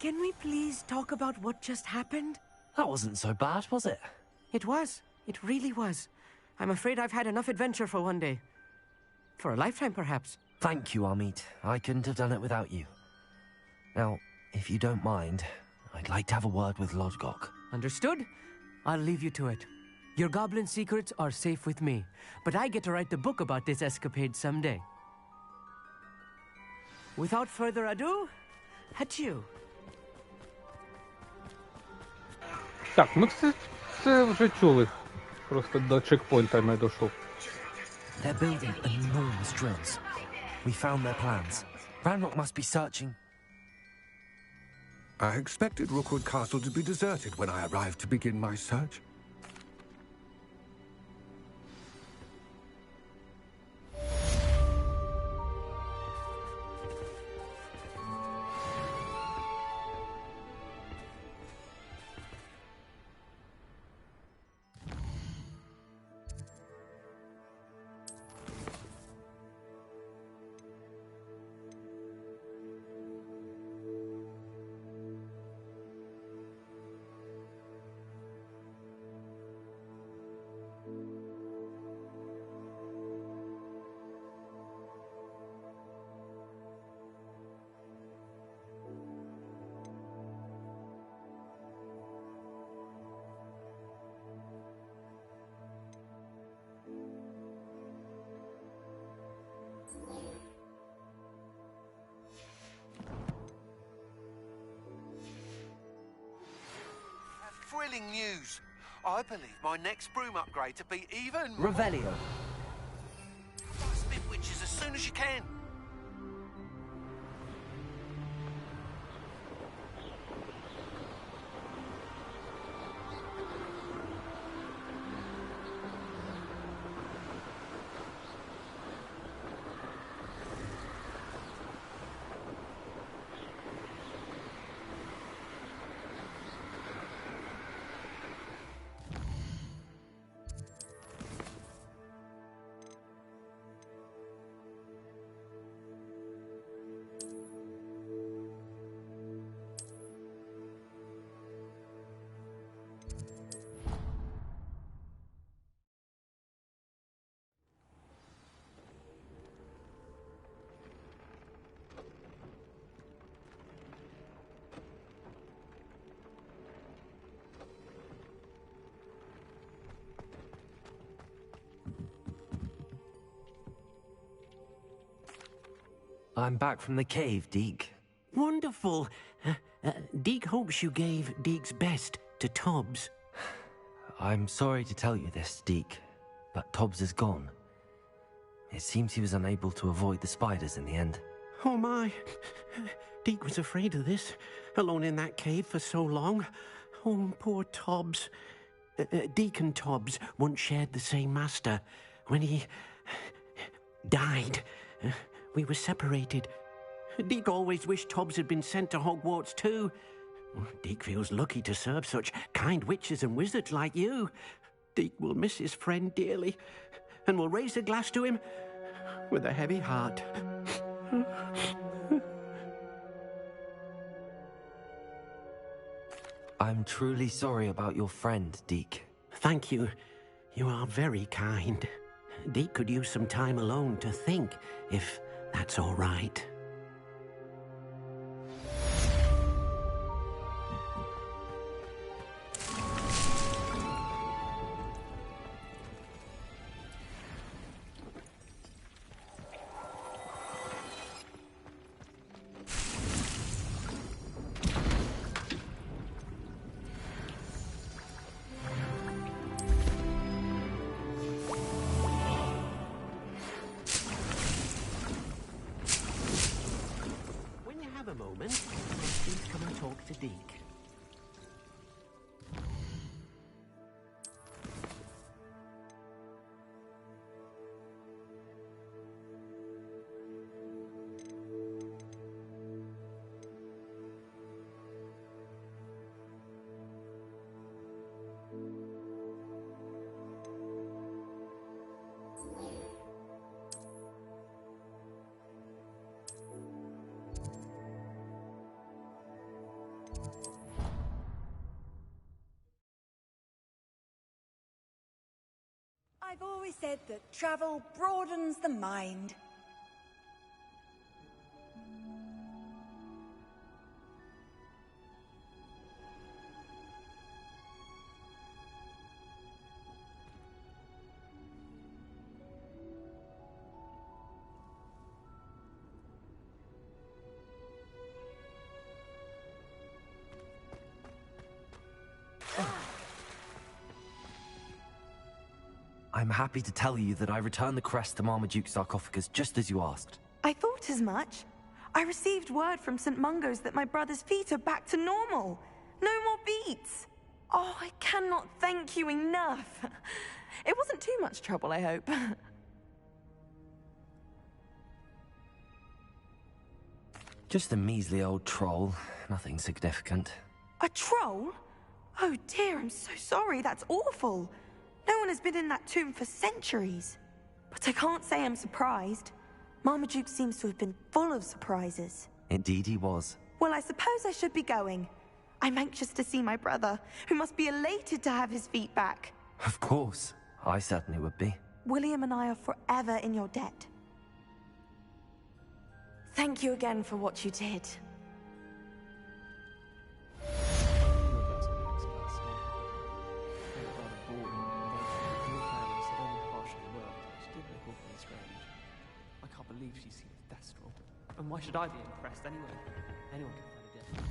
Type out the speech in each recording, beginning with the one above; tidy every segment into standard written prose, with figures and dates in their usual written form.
Can we please talk about what just happened? That wasn't so bad, was it? It was. It really was. I'm afraid I've had enough adventure for one day. For a lifetime, perhaps. Thank you, Amit. I couldn't have done it without you. Now, if you don't mind, I'd like to have a word with Lodgok. Understood? I'll leave you to it. Your goblin secrets are safe with me, but I get to write the book about this escapade someday. Without further ado, adieu. Так, ми це вже чули. Просто до чекпоінта не дійшов. They're building enormous drills. We found their plans. Ranrock must be searching. I expected Rookwood Castle to be deserted when I arrived to begin my search. Thrilling news. I believe my next broom upgrade to be even... Revelio. Spit witches as soon as you can. I'm back from the cave, Deke. Wonderful. Deke hopes you gave Deke's best to Tobbs. I'm sorry to tell you this, Deke, but Tobbs is gone. It seems he was unable to avoid the spiders in the end. Oh my. Deke was afraid of this, alone in that cave for so long. Oh, poor Tobbs. Deke and Tobbs once shared the same master. When he died, we were separated. Deke always wished Tobbs had been sent to Hogwarts too. Deke feels lucky to serve such kind witches and wizards like you. Deke will miss his friend dearly, and will raise a glass to him with a heavy heart. I'm truly sorry about your friend, Deke. Thank you. You are very kind. Deke could use some time alone to think, if that's all right. I've always said that travel broadens the mind. I'm happy to tell you that I returned the crest to Marmaduke's sarcophagus just as you asked. I thought as much. I received word from St. Mungo's that my brother's feet are back to normal. No more beats. Oh, I cannot thank you enough. It wasn't too much trouble, I hope. Just a measly old troll. Nothing significant. A troll? Oh dear, I'm so sorry. That's awful. No one has been in that tomb for centuries. But I can't say I'm surprised. Marmaduke seems to have been full of surprises. Indeed he was. Well, I suppose I should be going. I'm anxious to see my brother, who must be elated to have his feet back. Of course. I certainly would be. William and I are forever in your debt. Thank you again for what you did. She seems desperate. And why should I be impressed anyway? Anyone can find a death.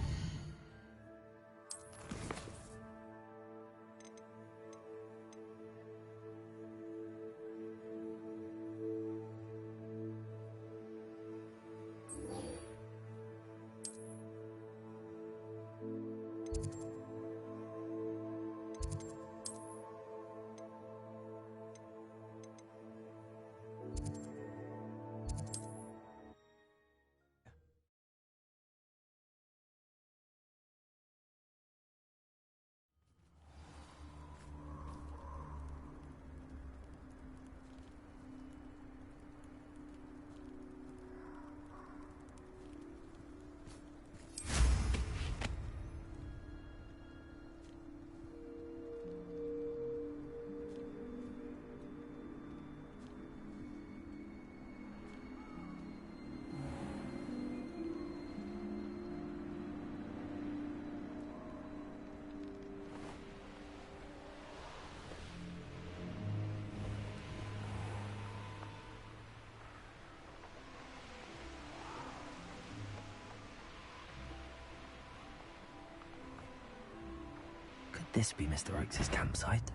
This be Mr. Oakes' campsite?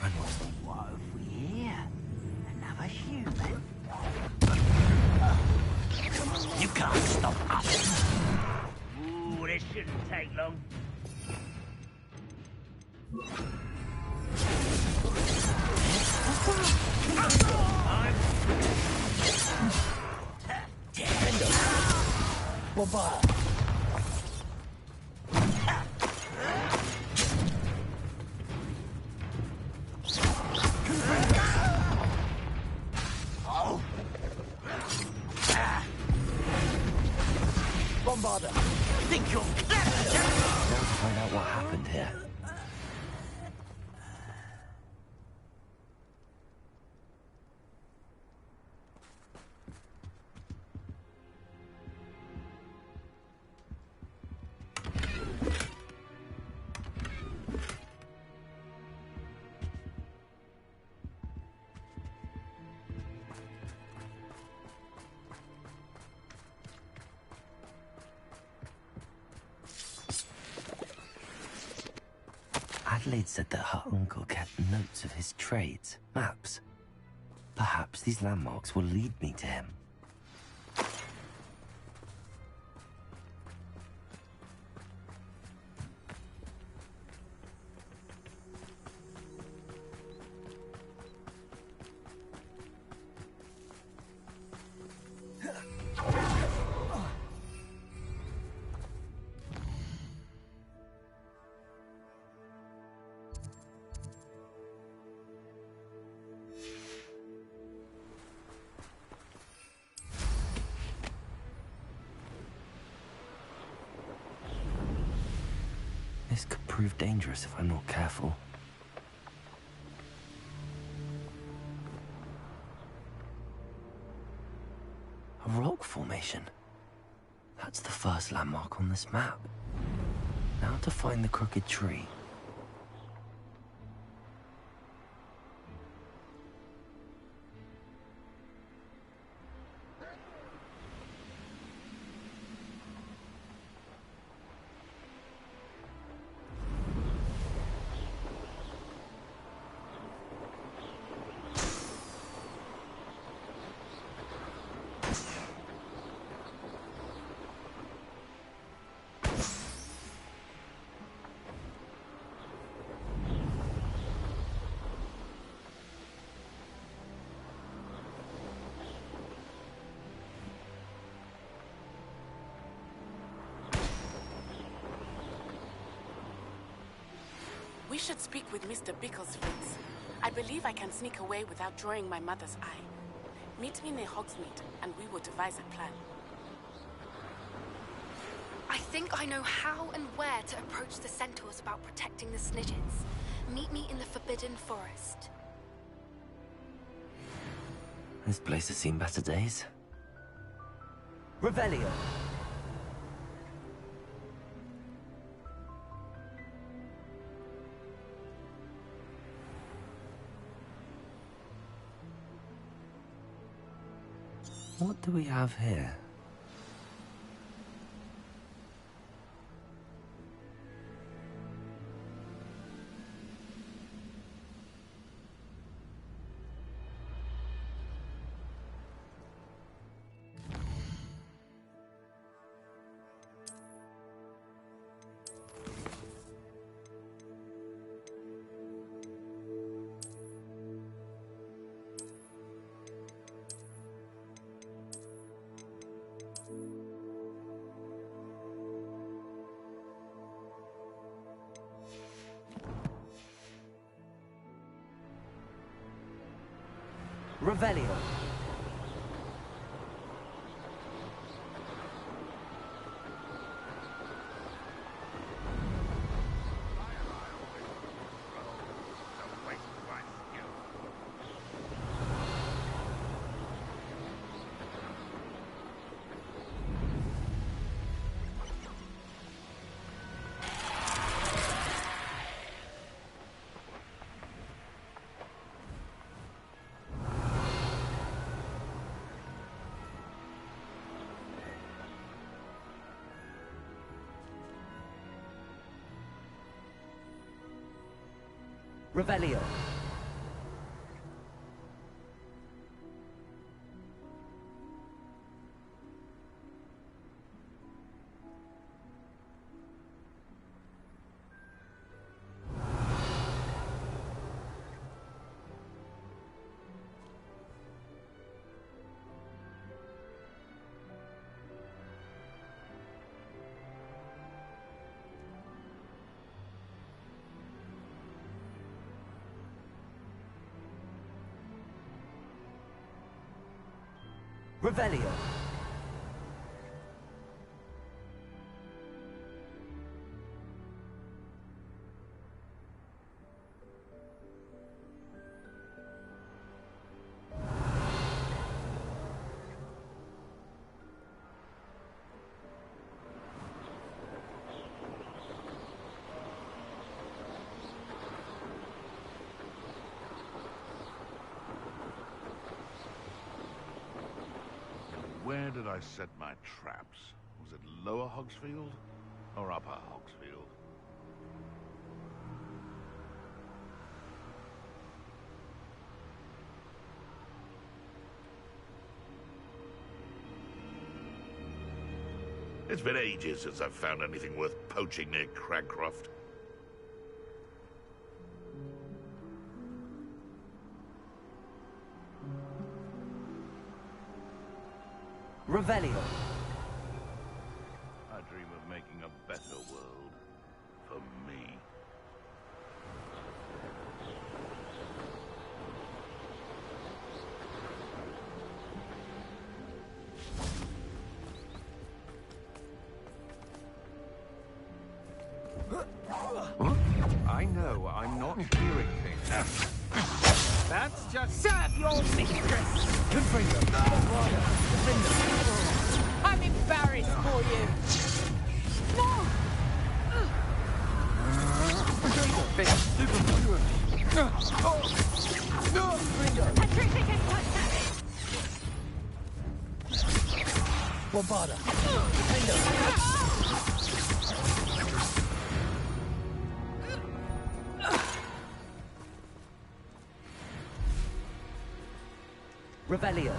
And what's the... What have we here? Another human? You can't stop us! Ooh, this shouldn't take long. Think you're clever? Now to find out what happened here. Adelaide said that her uncle kept notes of his trades, maps. Perhaps these landmarks will lead me to him. This could prove dangerous if I'm not careful. rock formation. That's the first landmark on this map. Now to find the crooked tree. We should speak with Mr. Bicklesford. I believe I can sneak away without drawing my mother's eye. Meet me near Hogsmeade, and we will devise a plan. I think I know how and where to approach the centaurs about protecting the Snidgets. Meet me in the Forbidden Forest. This place has seen better days. Revelio. What do we have here? Revelio. Revelio. Revelio. Where did I set my traps? Was it Lower Hogsfield or Upper Hogsfield? It's been ages since I've found anything worth poaching near Cragcroft. Revelio. I dream of making a better world for me. I know I'm not hearing things. That's just serve your mistress. I'm embarrassed for you. No! Revelio.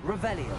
Revelio.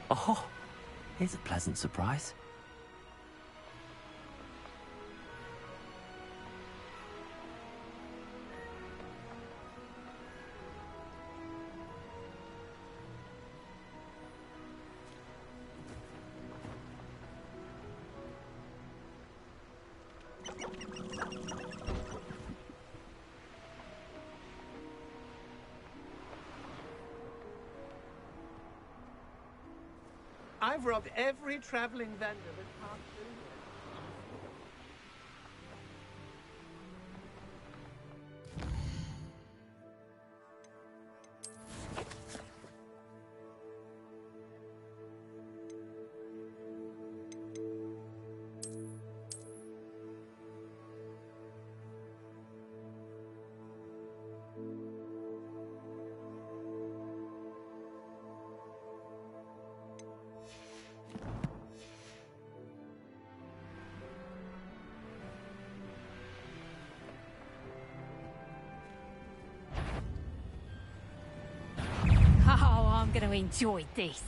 Oh, here's a pleasant surprise. I've robbed every traveling vendor that passed through here. gonna enjoy this.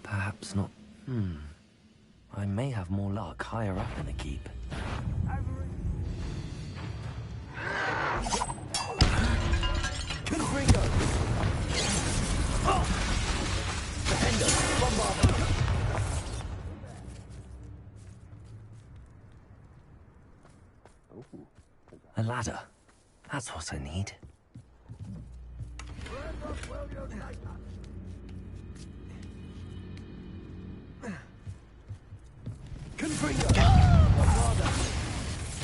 Perhaps not. I may have more luck higher up in the keep. Confringo! Defender! Bombarder! A ladder. That's what I need. Confringo! Bombarder!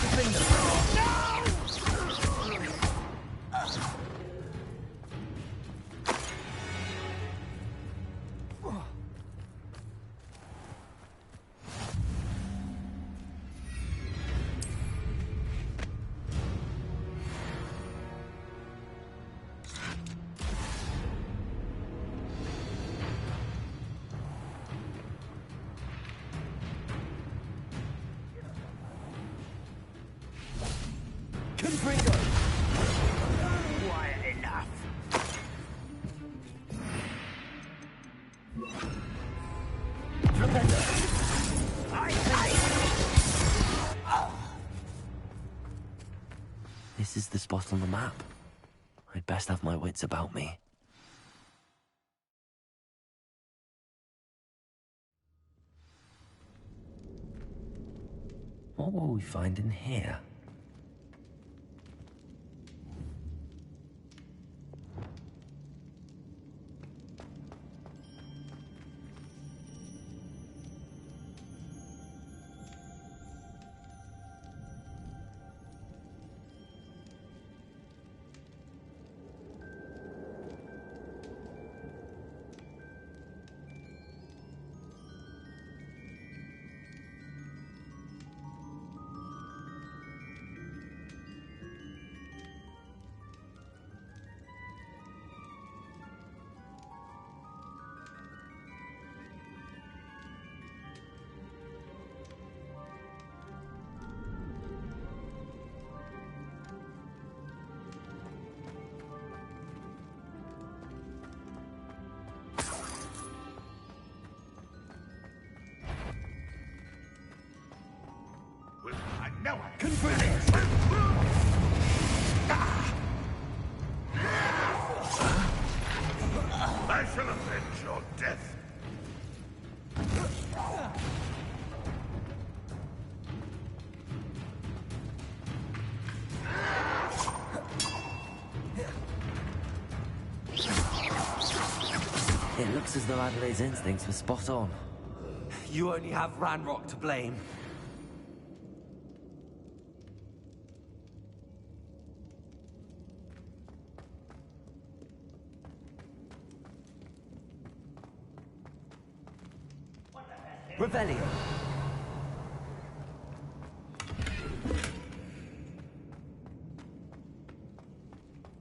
Defender! Quiet enough. This is the spot on the map. I'd best have my wits about me. What will we find in here? I know I can finish. I shall avenge your death. It looks as though Adelaide's instincts were spot on. You only have Ranrock to blame. Revelio.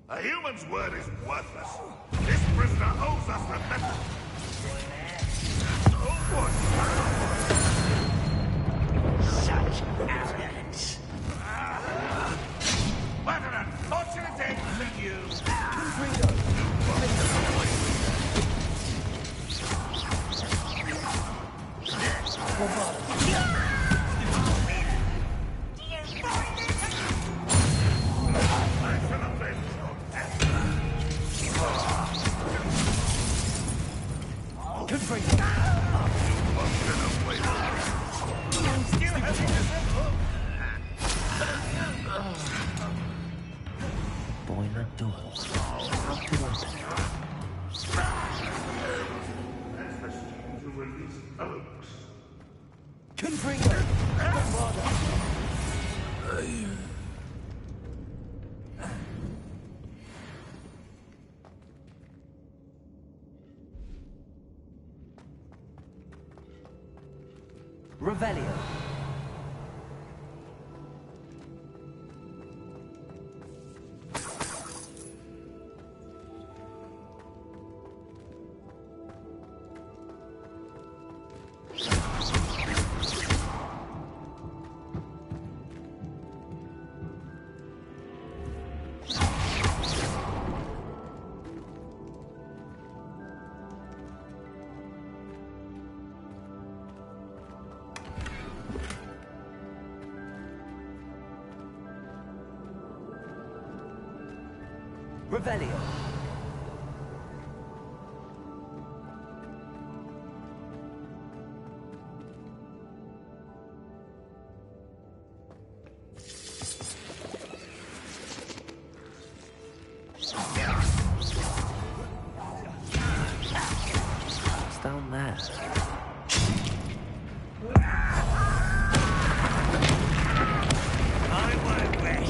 A human's word is worthless. This prisoner owes us the method. Such arrogance. What an unfortunate end for you. Confringo. door. How to open it? That's the student who released Oaks. Confringo! Bombarda! Revelio. Revelio. It's down there. I won't rest.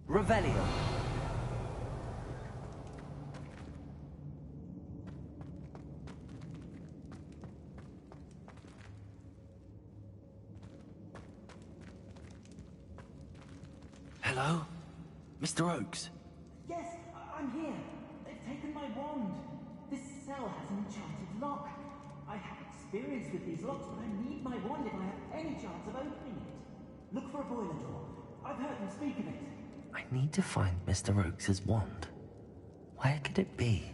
Revelio. Hello? Mr. Oaks? Yes, I'm here. They've taken my wand. This cell has an enchanted lock. I have experience with these locks, but I need my wand if I have any chance of opening it. Look for a boiler door. I've heard them speak of it. I need to find Mr. Oaks's wand. Where could it be?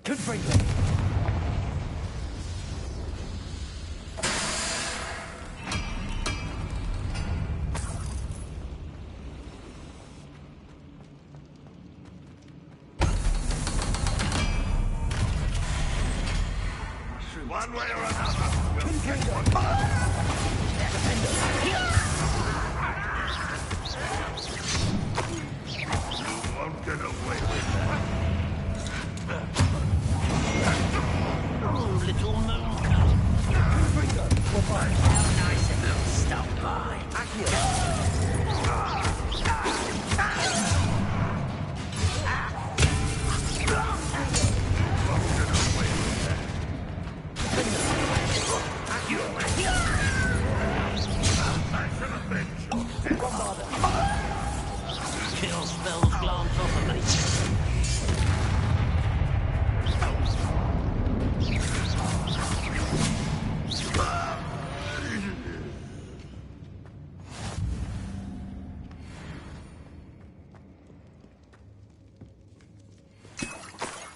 Confringo. One way or another, we'll get one. You won't get away with that. Oh, little moon cub. How nice of you to stop by. Kill spells glance off of me.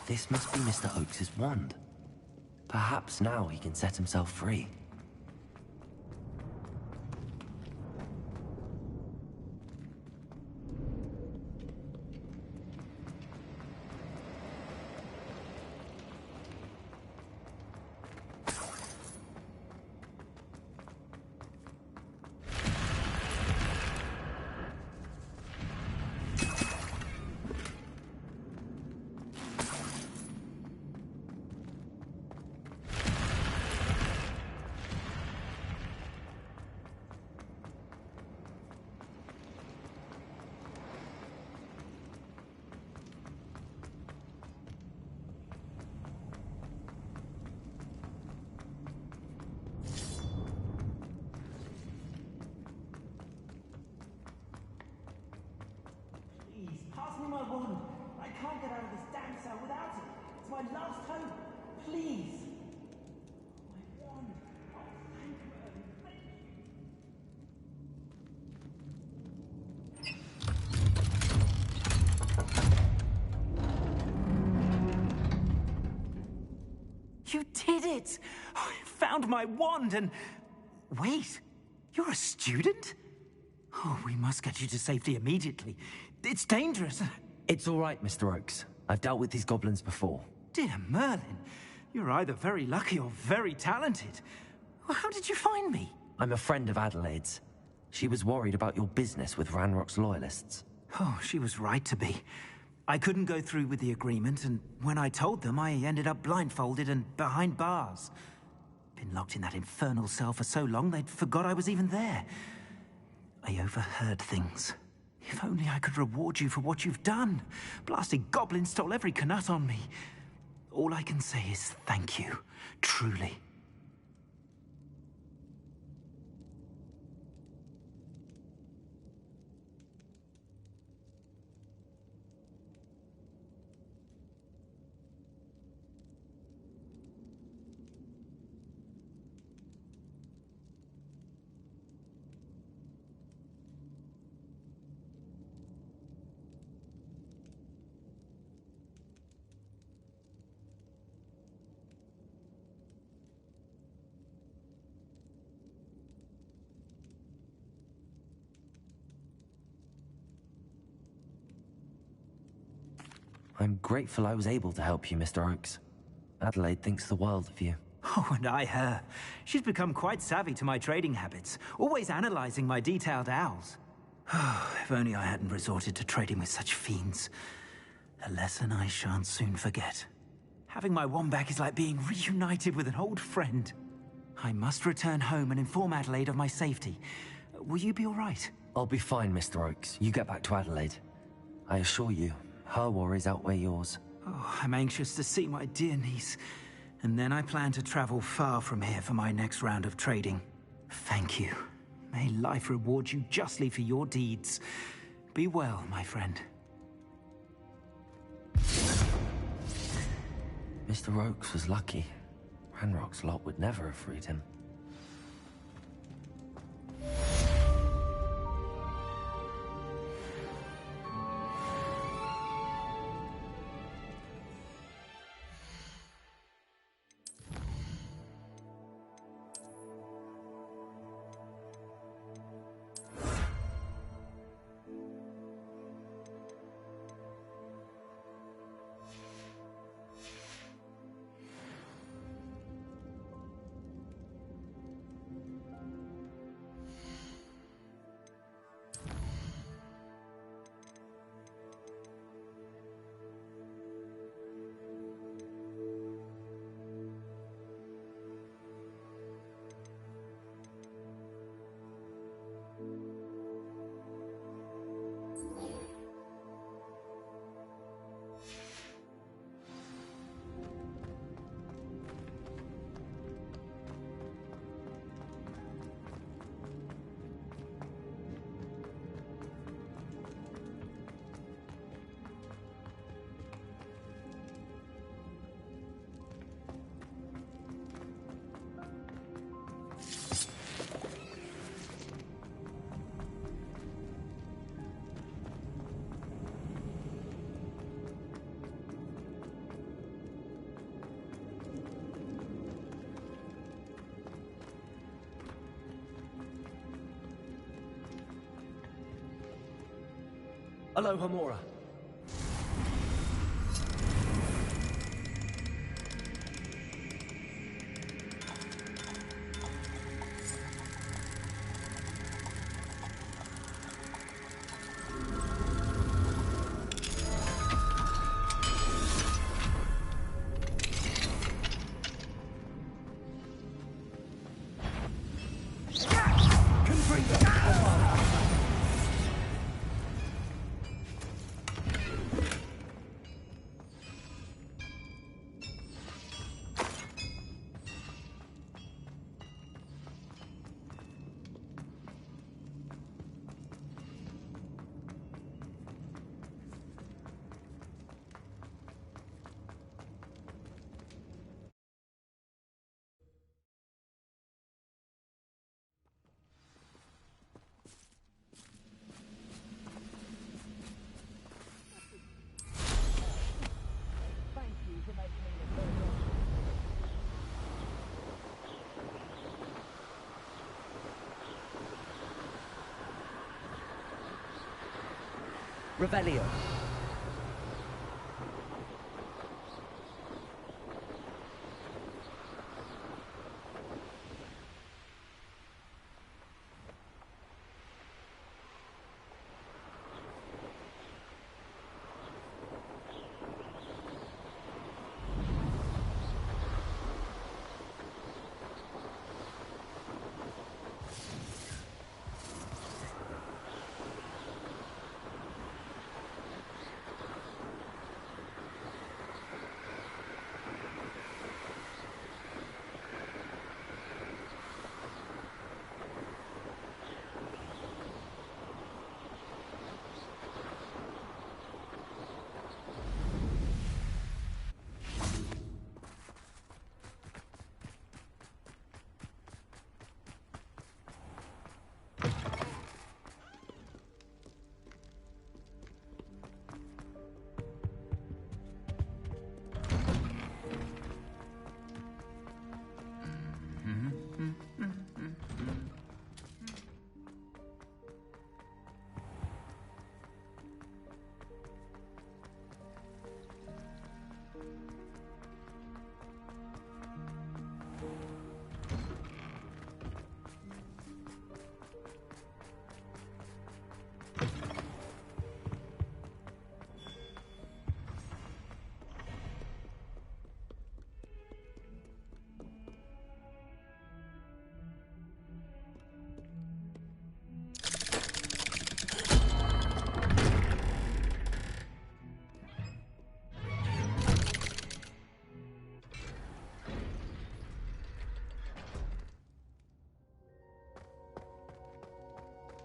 This must be Mr. Oaks's wand. Perhaps now he can set himself free. cell without it. It's my last hope. Please. My wand. Oh, thank Merlin. Thank you. You did it! I found my wand and... Wait, you're a student? Oh, we must get you to safety immediately. It's dangerous. It's all right, Mr. Oakes. I've dealt with these goblins before. Dear Merlin, you're either very lucky or very talented. Well, how did you find me? I'm a friend of Adelaide's. She was worried about your business with Ranrock's loyalists. Oh, she was right to be. I couldn't go through with the agreement, and when I told them, I ended up blindfolded and behind bars. Been locked in that infernal cell for so long, they'd forgot I was even there. I overheard things. If only I could reward you for what you've done. Blasted goblin stole every Knut on me. All I can say is thank you, truly. I'm grateful I was able to help you, Mr. Oakes. Adelaide thinks the world of you. Oh, and I her. She's become quite savvy to my trading habits, always analyzing my detailed owls. If only I hadn't resorted to trading with such fiends. A lesson I shan't soon forget. Having my wand back is like being reunited with an old friend. I must return home and inform Adelaide of my safety. Will you be all right? I'll be fine, Mr. Oakes. You get back to Adelaide. I assure you, her worries outweigh yours. Oh, I'm anxious to see my dear niece. And then I plan to travel far from here for my next round of trading. Thank you. May life reward you justly for your deeds. Be well, my friend. Mr. Oakes was lucky. Ranrock's lot would never have freed him. Hello, Hamura. Revelio.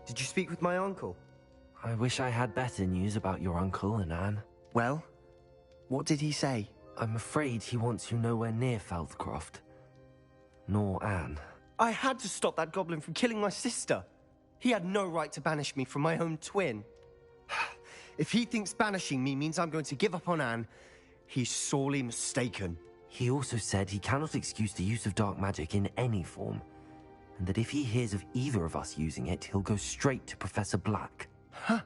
Did you speak with my uncle? I wish I had better news about your uncle and Anne. Well, what did he say? I'm afraid he wants you nowhere near Feldcroft. Nor Anne. I had to stop that goblin from killing my sister. He had no right to banish me from my own twin. If he thinks banishing me means I'm going to give up on Anne, he's sorely mistaken. He also said he cannot excuse the use of dark magic in any form, and that if he hears of either of us using it, he'll go straight to Professor Black. Huh.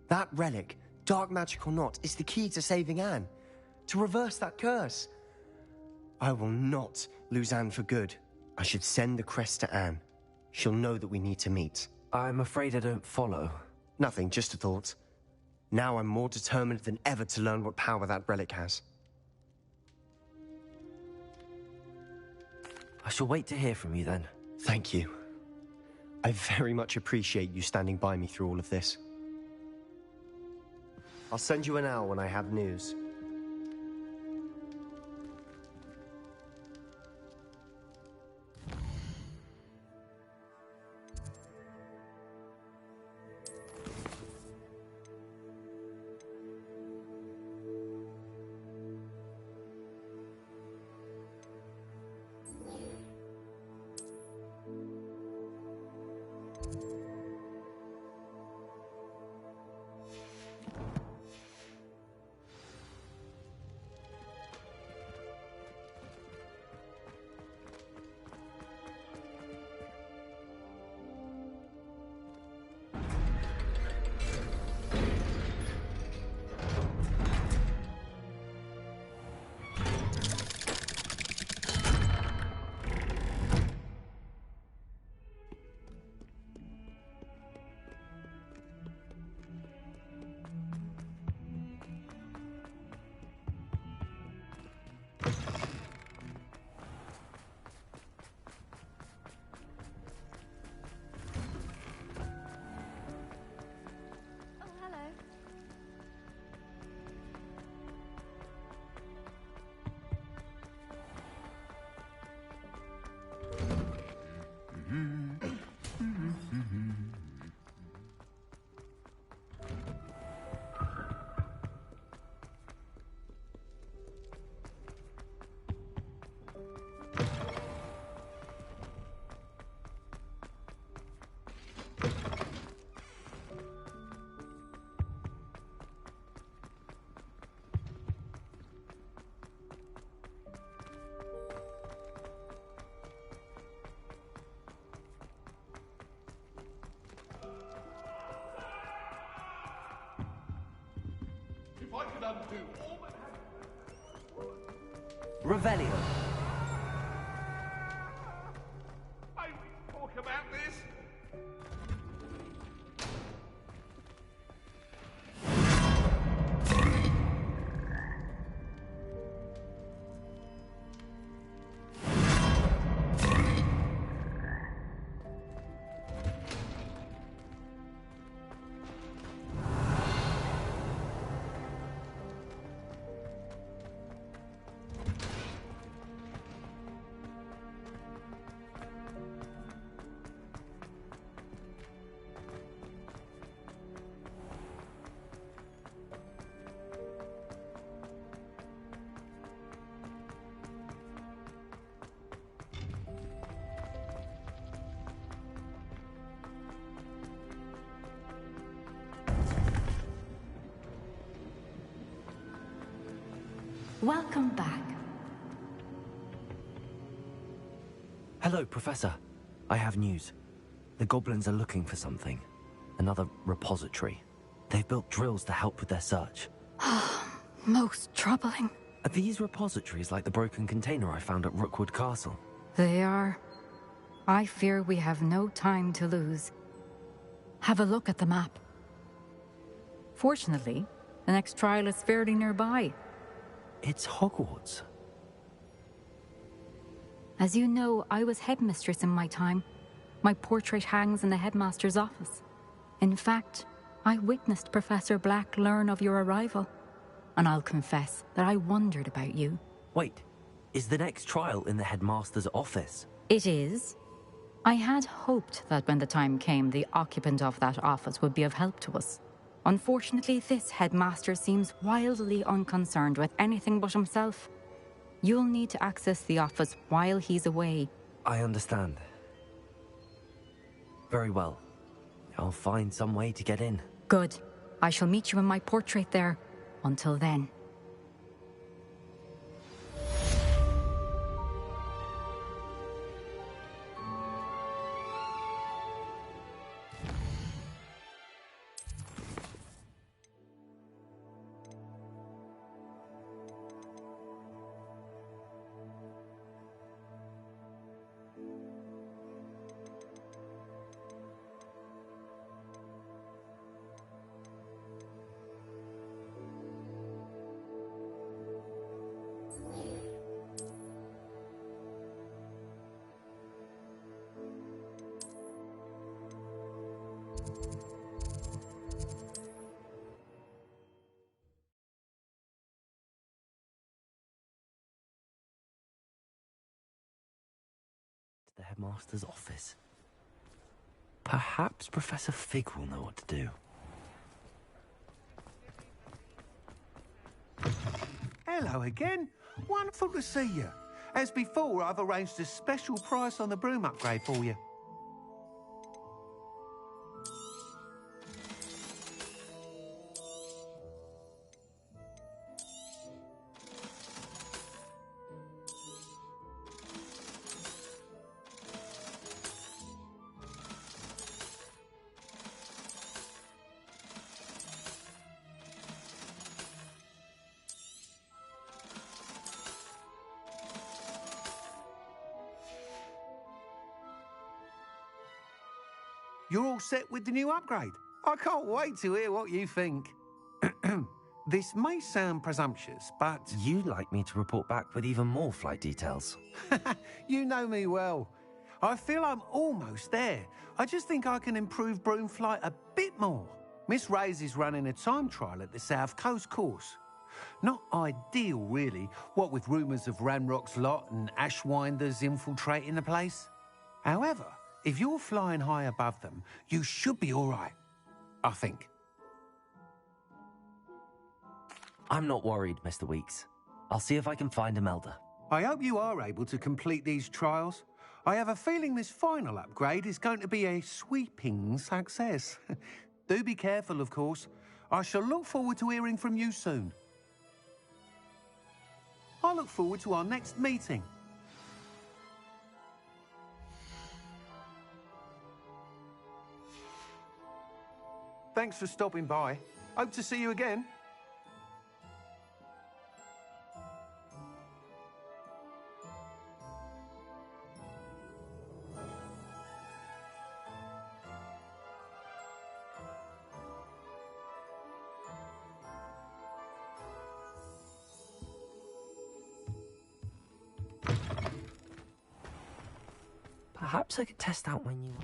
That relic, dark magic or not, is the key to saving Anne. To reverse that curse. I will not lose Anne for good. I should send the crest to Anne. She'll know that we need to meet. I'm afraid I don't follow. Nothing, just a thought. Now I'm more determined than ever to learn what power that relic has. I shall wait to hear from you then. Thank you. I very much appreciate you standing by me through all of this. I'll send you an owl when I have news. I could undo all that Revelio. I talk about this. Welcome back. Hello, Professor. I have news. The goblins are looking for something. Another repository. They've built drills to help with their search. Most troubling. Are these repositories like the broken container I found at Rookwood Castle? They are. I fear we have no time to lose. Have a look at the map. Fortunately, the next trial is fairly nearby. It's Hogwarts. As you know, I was headmistress in my time. My portrait hangs in the headmaster's office. In fact, I witnessed Professor Black learn of your arrival. And I'll confess that I wondered about you. Wait, is the next trial in the headmaster's office? It is. I had hoped that when the time came, the occupant of that office would be of help to us. Unfortunately, this headmaster seems wildly unconcerned with anything but himself. You'll need to access the office while he's away. I understand. Very well. I'll find some way to get in. Good. I shall meet you in my portrait there. Until then. The headmaster's office. Perhaps Professor Fig will know what to do. Hello again. Wonderful to see you. As before, I've arranged a special price on the broom upgrade for you. You're all set with the new upgrade. I can't wait to hear what you think. This may sound presumptuous, but... You'd like me to report back with even more flight details. You know me well. I feel I'm almost there. I just think I can improve broom flight a bit more. Miss Ray's is running a time trial at the South Coast course. Not ideal, really, what with rumours of Ranrock's lot and Ashwinders infiltrating the place. However, if you're flying high above them, you should be all right, I think. I'm not worried, Mr. Weeks. I'll see if I can find Imelda. I hope you are able to complete these trials. I have a feeling this final upgrade is going to be a sweeping success. Do be careful, of course. I shall look forward to hearing from you soon. I look forward to our next meeting. Thanks for stopping by. Hope to see you again. Perhaps I could test out my new...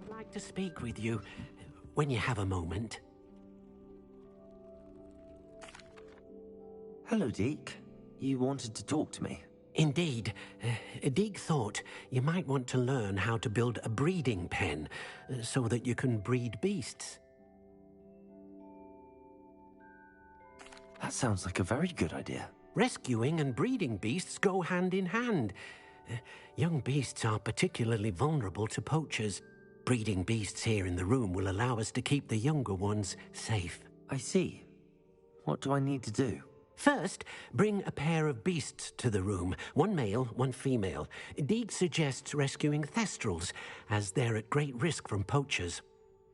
I'd like to speak with you when you have a moment. Hello, Deke. You wanted to talk to me? Indeed. Deke thought you might want to learn how to build a breeding pen so that you can breed beasts. That sounds like a very good idea. Rescuing and breeding beasts go hand in hand. Young beasts are particularly vulnerable to poachers. Breeding beasts here in the room will allow us to keep the younger ones safe. I see. What do I need to do? First, bring a pair of beasts to the room. One male, one female. Deke suggests rescuing thestrals, as they're at great risk from poachers.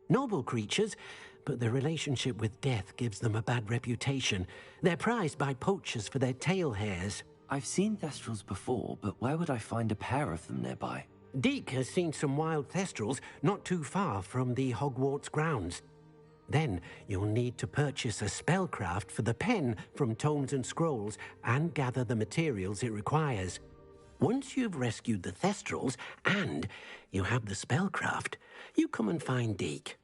Noble creatures, but their relationship with death gives them a bad reputation. They're prized by poachers for their tail hairs. I've seen thestrals before, but where would I find a pair of them nearby? Deke has seen some wild thestrals not too far from the Hogwarts grounds. Then you'll need to purchase a spellcraft for the pen from Tomes and Scrolls and gather the materials it requires. Once you've rescued the thestrals and you have the spellcraft, you come and find Deke.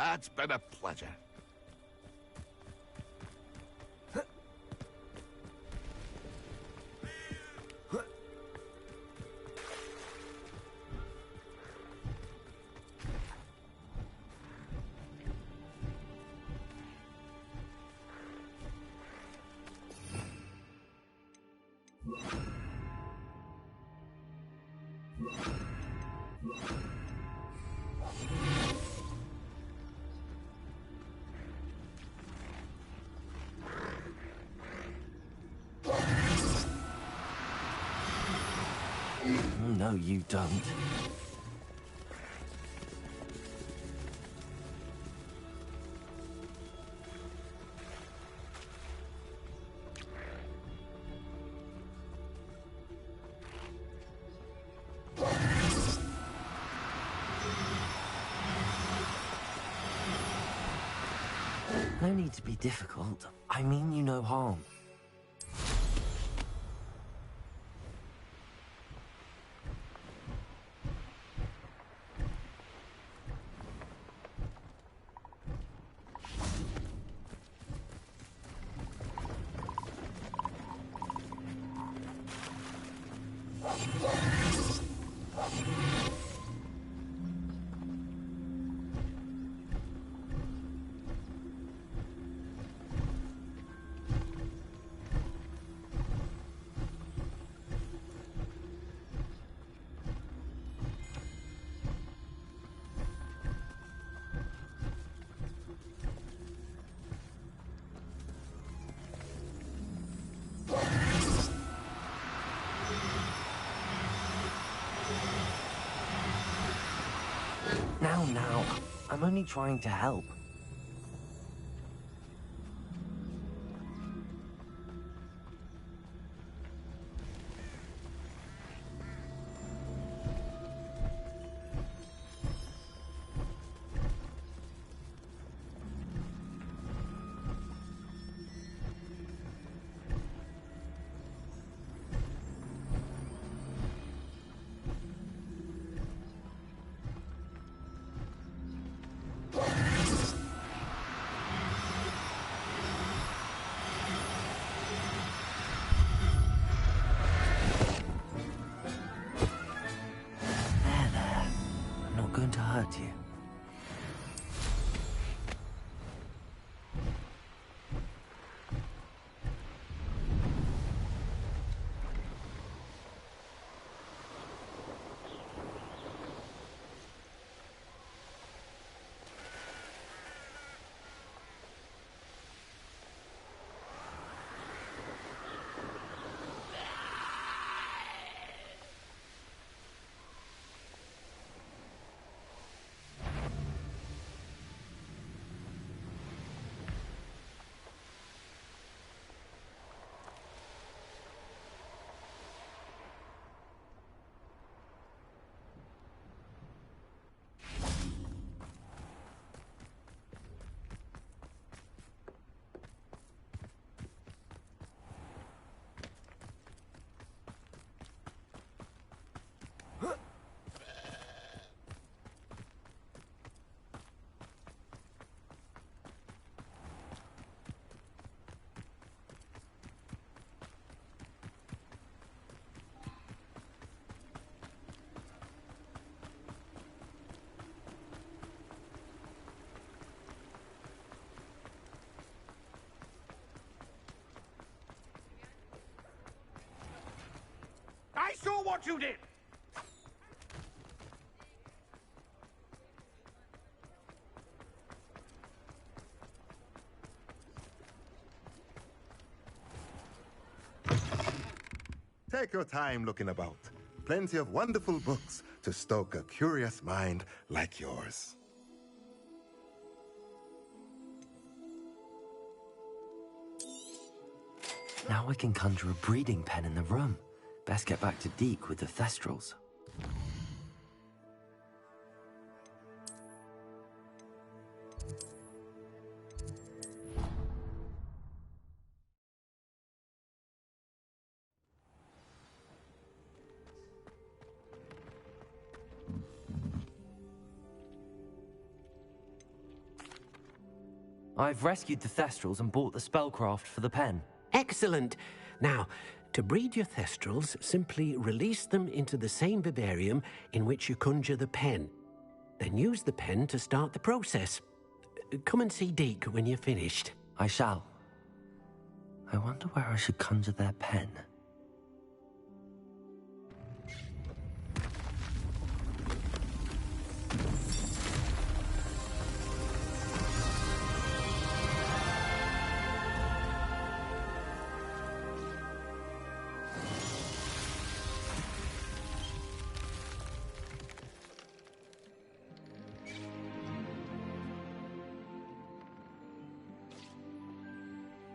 It's been a pleasure. No, you don't. No need to be difficult. I mean you no harm. Now. I'm only trying to help. Going to hurt you. I saw what you did! Take your time looking about. Plenty of wonderful books to stoke a curious mind like yours. Now I can conjure a breeding pen in the room. Best get back to Deke with the Thestrals. I've rescued the Thestrals and bought the spellcraft for the pen. Excellent. Now, to breed your Thestrals, simply release them into the same vivarium in which you conjure the pen. Then use the pen to start the process. Come and see Deke when you're finished. I shall. I wonder where I should conjure their pen.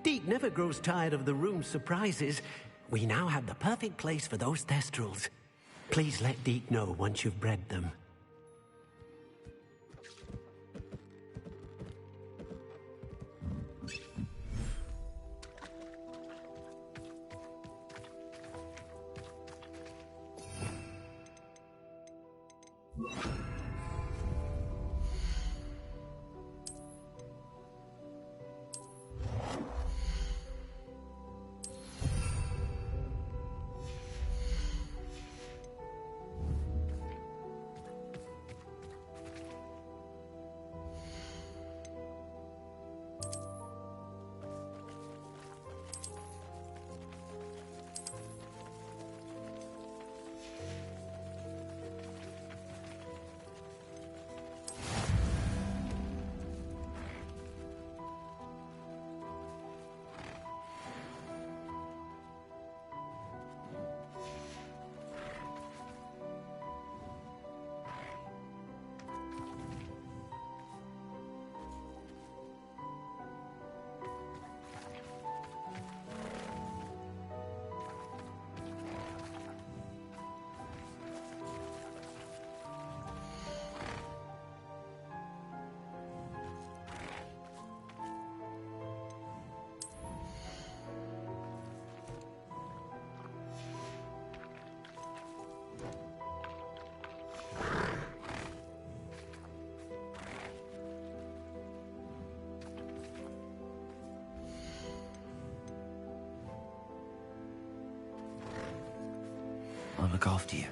Deke never grows tired of the room's surprises. We now have the perfect place for those Thestrals. Please let Deke know once you've bred them. I'll look after you.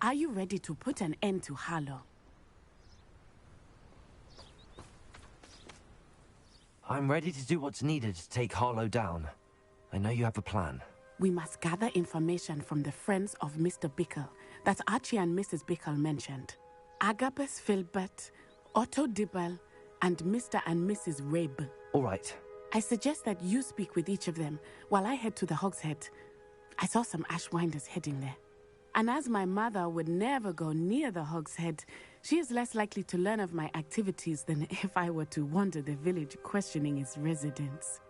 Are you ready to put an end to Harlow? I'm ready to do what's needed to take Harlow down. I know you have a plan. We must gather information from the friends of Mr. Bickle that Archie and Mrs. Bickle mentioned. Agabus Filbert, Otto Dibble, and Mr. and Mrs. Rabe. All right. I suggest that you speak with each of them while I head to the Hogshead. I saw some Ashwinders heading there. And as my mother would never go near the Hogshead, she is less likely to learn of my activities than if I were to wander the village questioning its residents.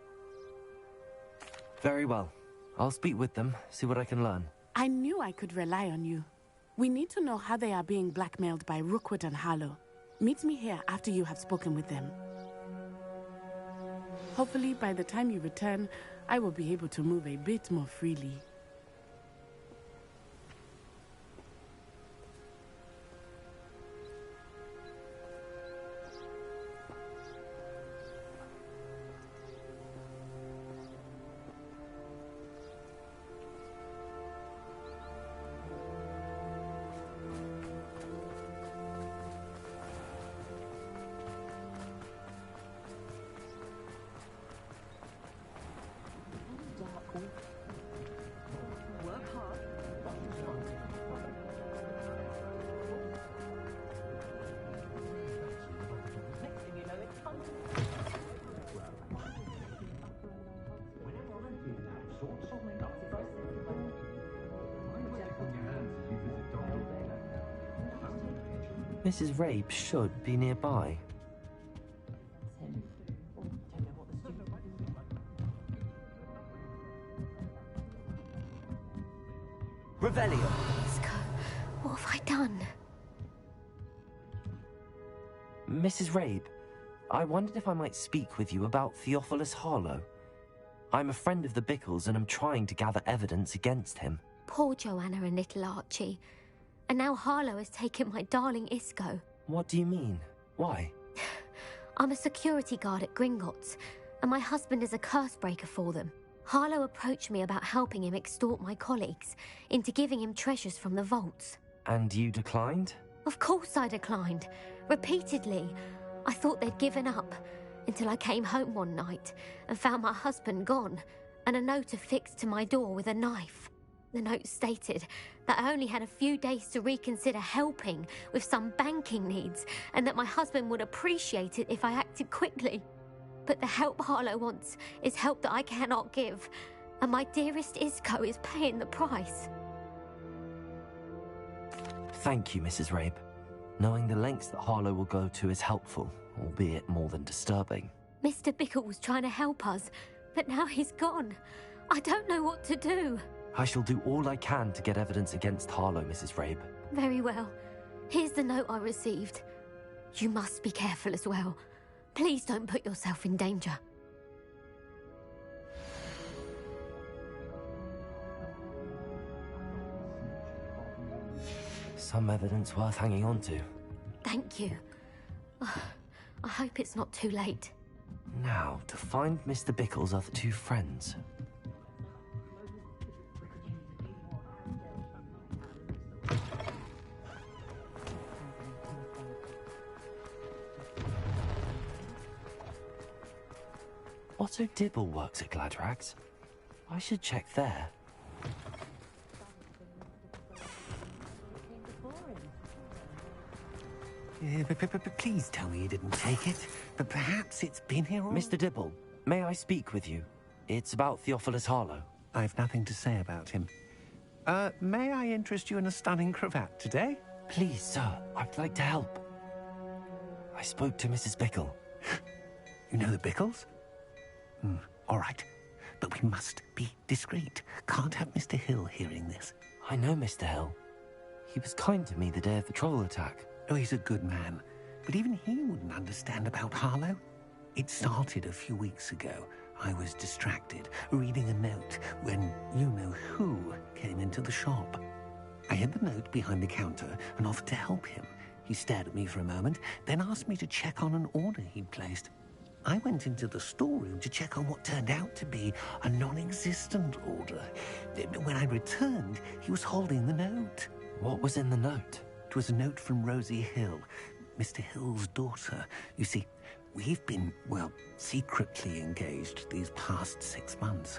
Very well. I'll speak with them, see what I can learn. I knew I could rely on you. We need to know how they are being blackmailed by Rookwood and Harlow. Meet me here after you have spoken with them. Hopefully, by the time you return, I will be able to move a bit more freely. Mrs. Rabe should be nearby. Revelio. Isco, what have I done? Mrs. Rabe, I wondered if I might speak with you about Theophilus Harlow. I'm a friend of the Bickles and I'm trying to gather evidence against him. Poor Joanna and little Archie. And now Harlow has taken my darling Isco. What do you mean? Why? I'm a security guard at Gringotts, and my husband is a curse breaker for them. Harlow approached me about helping him extort my colleagues into giving him treasures from the vaults. And you declined? Of course I declined. Repeatedly. I thought they'd given up, until I came home one night and found my husband gone, and a note affixed to my door with a knife. The note stated that I only had a few days to reconsider helping with some banking needs, and that my husband would appreciate it if I acted quickly. But the help Harlow wants is help that I cannot give, and my dearest Isco is paying the price. Thank you, Mrs. Rabe. Knowing the lengths that Harlow will go to is helpful, albeit more than disturbing. Mr. Bickle was trying to help us, but now he's gone. I don't know what to do. I shall do all I can to get evidence against Harlow, Mrs. Rabe. Very well. Here's the note I received. You must be careful as well. Please don't put yourself in danger. Some evidence worth hanging on to. Thank you. I hope it's not too late. Now, to find Mr. Bickle's other two friends. Otto Dibble works at Gladrags. I should check there. Please tell me you didn't take it. But perhaps it's been here all... Mr. Dibble, may I speak with you? It's about Theophilus Harlow. I've nothing to say about him. May I interest you in a stunning cravat today? Please, sir, I'd like to help. I spoke to Mrs. Bickle. You know the Bickles? All right. But we must be discreet. Can't have Mr. Hill hearing this. I know Mr. Hill. He was kind to me the day of the troll attack. Oh, he's a good man. But even he wouldn't understand about Harlow. It started a few weeks ago. I was distracted, reading a note, when you-know-who came into the shop. I hid the note behind the counter and offered to help him. He stared at me for a moment, then asked me to check on an order he'd placed. I went into the storeroom to check on what turned out to be a non-existent order. When I returned, he was holding the note. What was in the note? It was a note from Rosie Hill, Mr. Hill's daughter. You see, we've been, well, secretly engaged these past 6 months.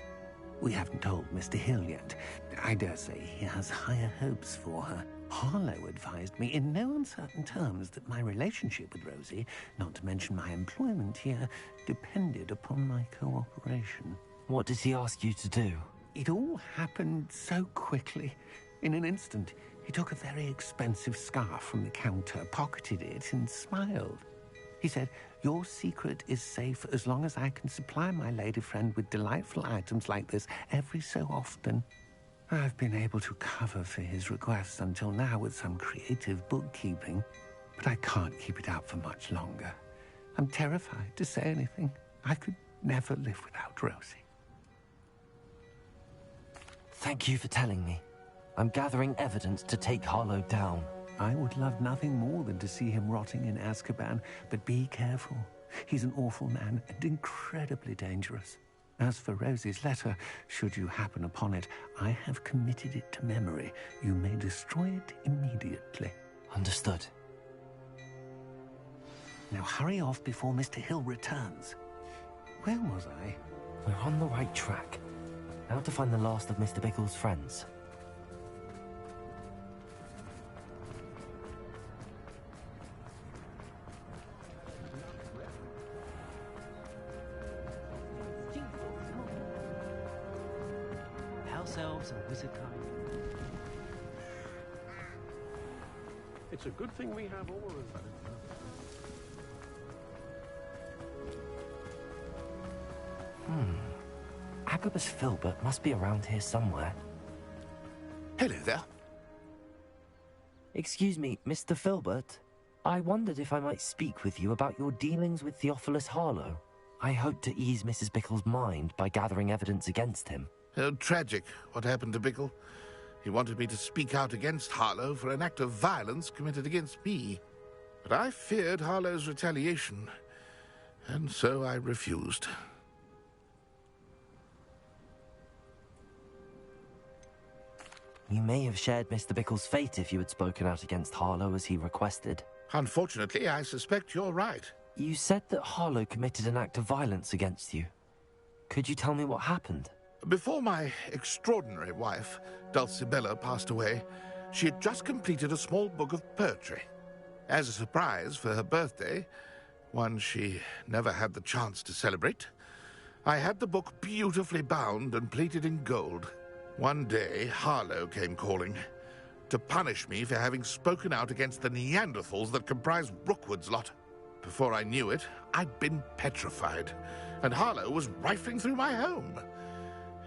We haven't told Mr. Hill yet. I dare say he has higher hopes for her. Harlow advised me in no uncertain terms that my relationship with Rosie, not to mention my employment here, depended upon my cooperation. What did he ask you to do? It all happened so quickly. In an instant, he took a very expensive scarf from the counter, pocketed it, and smiled. He said, "Your secret is safe as long as I can supply my lady friend with delightful items like this every so often." I've been able to cover for his requests until now with some creative bookkeeping, but I can't keep it up for much longer. I'm terrified to say anything. I could never live without Rosie. Thank you for telling me. I'm gathering evidence to take Harlow down. I would love nothing more than to see him rotting in Azkaban, but be careful. He's an awful man and incredibly dangerous. As for Rosie's letter, should you happen upon it, I have committed it to memory. You may destroy it immediately. Understood. Now hurry off before Mr. Hill returns. Where was I? We're on the right track. Now to find the last of Mr. Bickle's friends. Elves and wizard kind. It's a good thing we have all of that. Agabus Filbert must be around here somewhere. Hello there. Excuse me, Mr. Filbert. I wondered if I might speak with you about your dealings with Theophilus Harlow. I hope to ease Mrs. Bickle's mind by gathering evidence against him. Oh, tragic what happened to Bickle. He wanted me to speak out against Harlow for an act of violence committed against me. But I feared Harlow's retaliation, and so I refused. You may have shared Mr. Bickle's fate if you had spoken out against Harlow as he requested. Unfortunately, I suspect you're right. You said that Harlow committed an act of violence against you. Could you tell me what happened? Before my extraordinary wife, Dulcibella, passed away, she had just completed a small book of poetry. As a surprise for her birthday, one she never had the chance to celebrate, I had the book beautifully bound and plated in gold. One day, Harlow came calling, to punish me for having spoken out against the Neanderthals that comprise Rookwood's lot. Before I knew it, I'd been petrified, and Harlow was rifling through my home.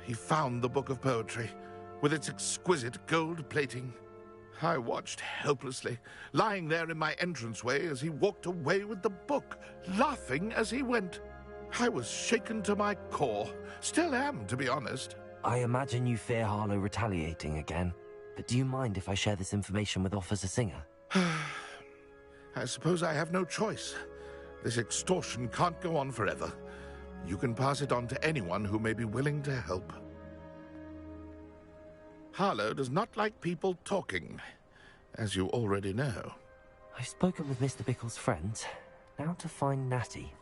He found the book of poetry, with its exquisite gold plating. I watched helplessly, lying there in my entranceway as he walked away with the book, laughing as he went. I was shaken to my core. Still am, to be honest. I imagine you fear Harlow retaliating again. But do you mind if I share this information with Officer Singer? I suppose I have no choice. This extortion can't go on forever. You can pass it on to anyone who may be willing to help. Harlow does not like people talking, as you already know. I've spoken with Mr. Bickle's friends. Now to find Natty.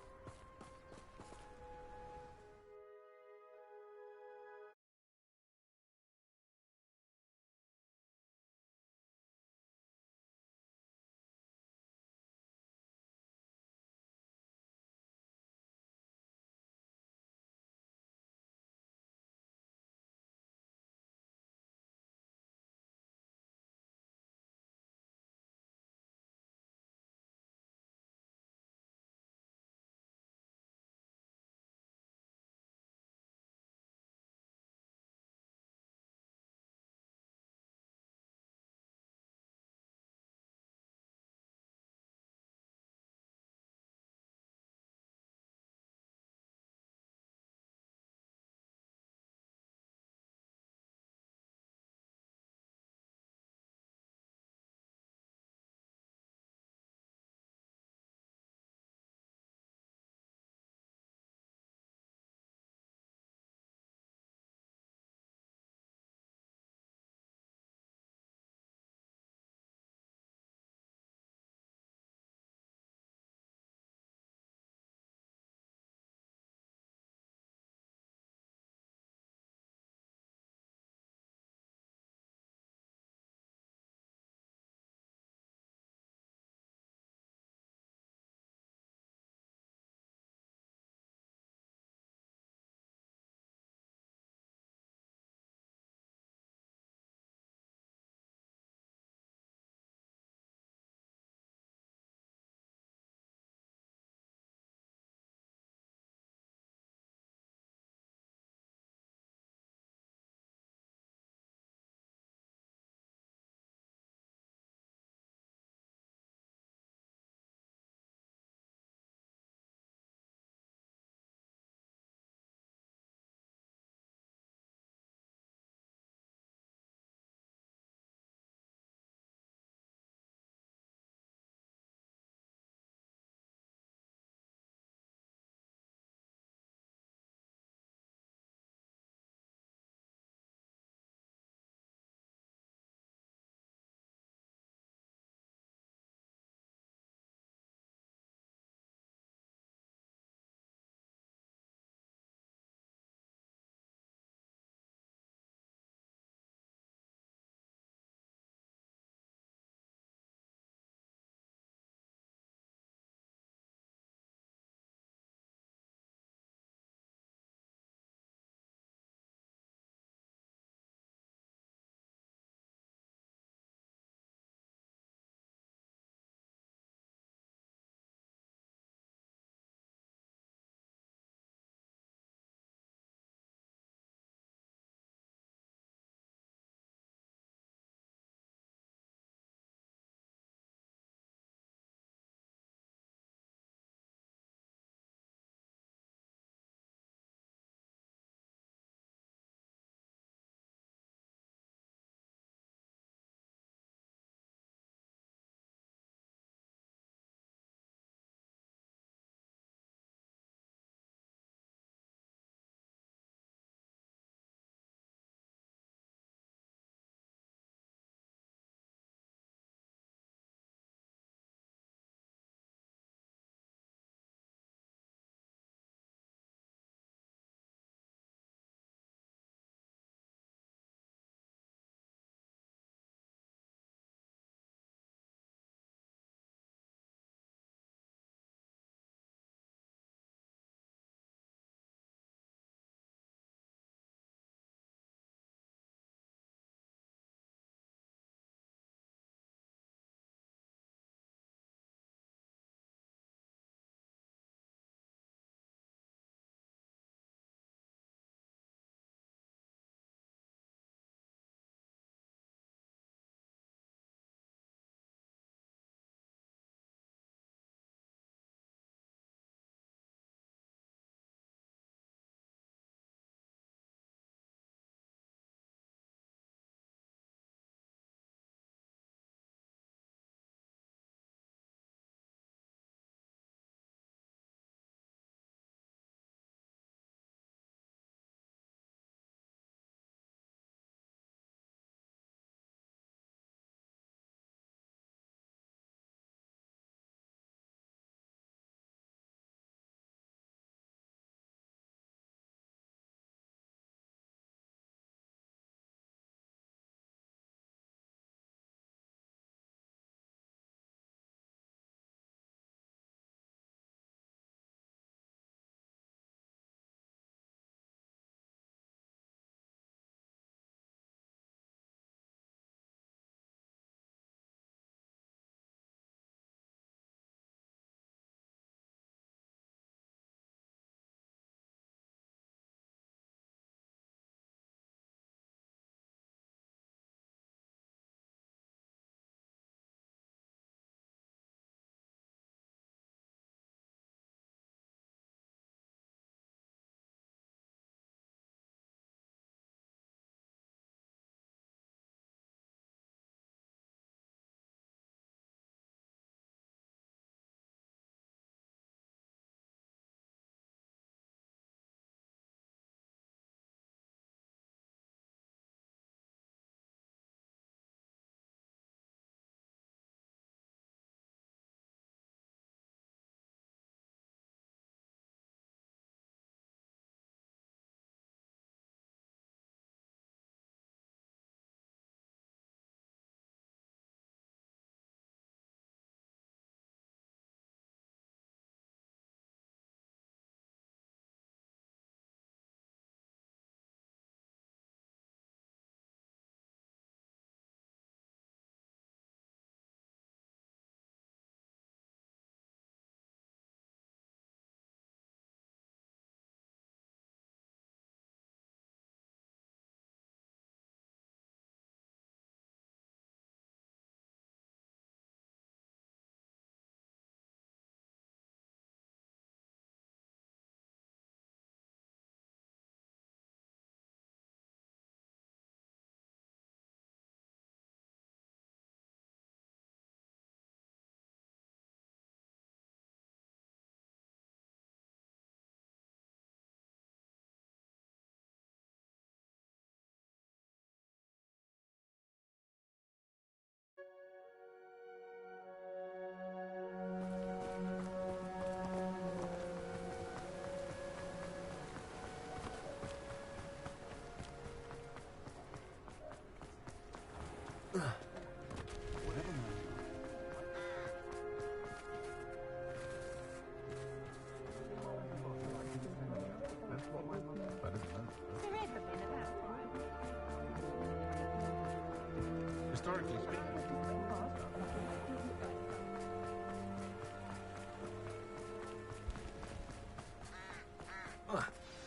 metaphorically speaking.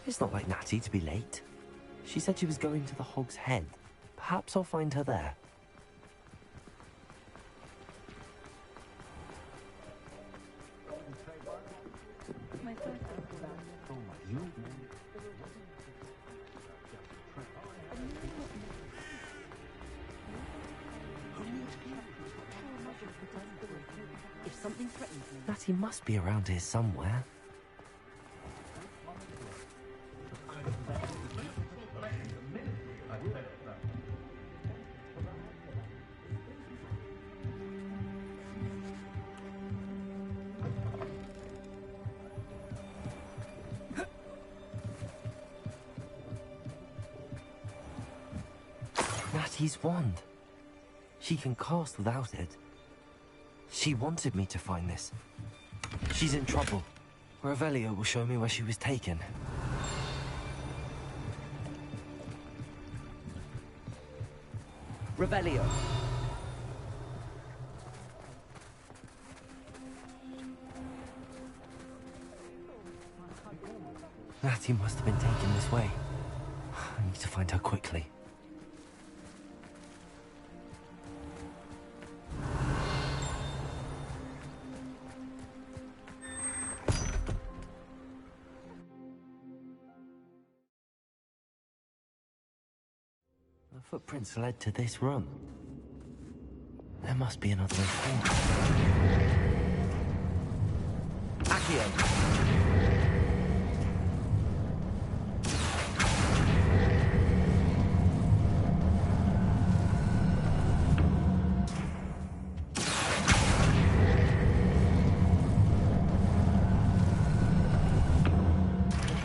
It's not like Natty to be late. She said she was going to the Hog's Head. Perhaps I'll find her there. If something threatens me... Natty must be around here somewhere. Natty's wand. She can cast without it. She wanted me to find this. She's in trouble. Revelio will show me where she was taken. Revelio. Natty must have been taken this way. I need to find her quickly. The footprints led to this room. There must be another way forward. Accio!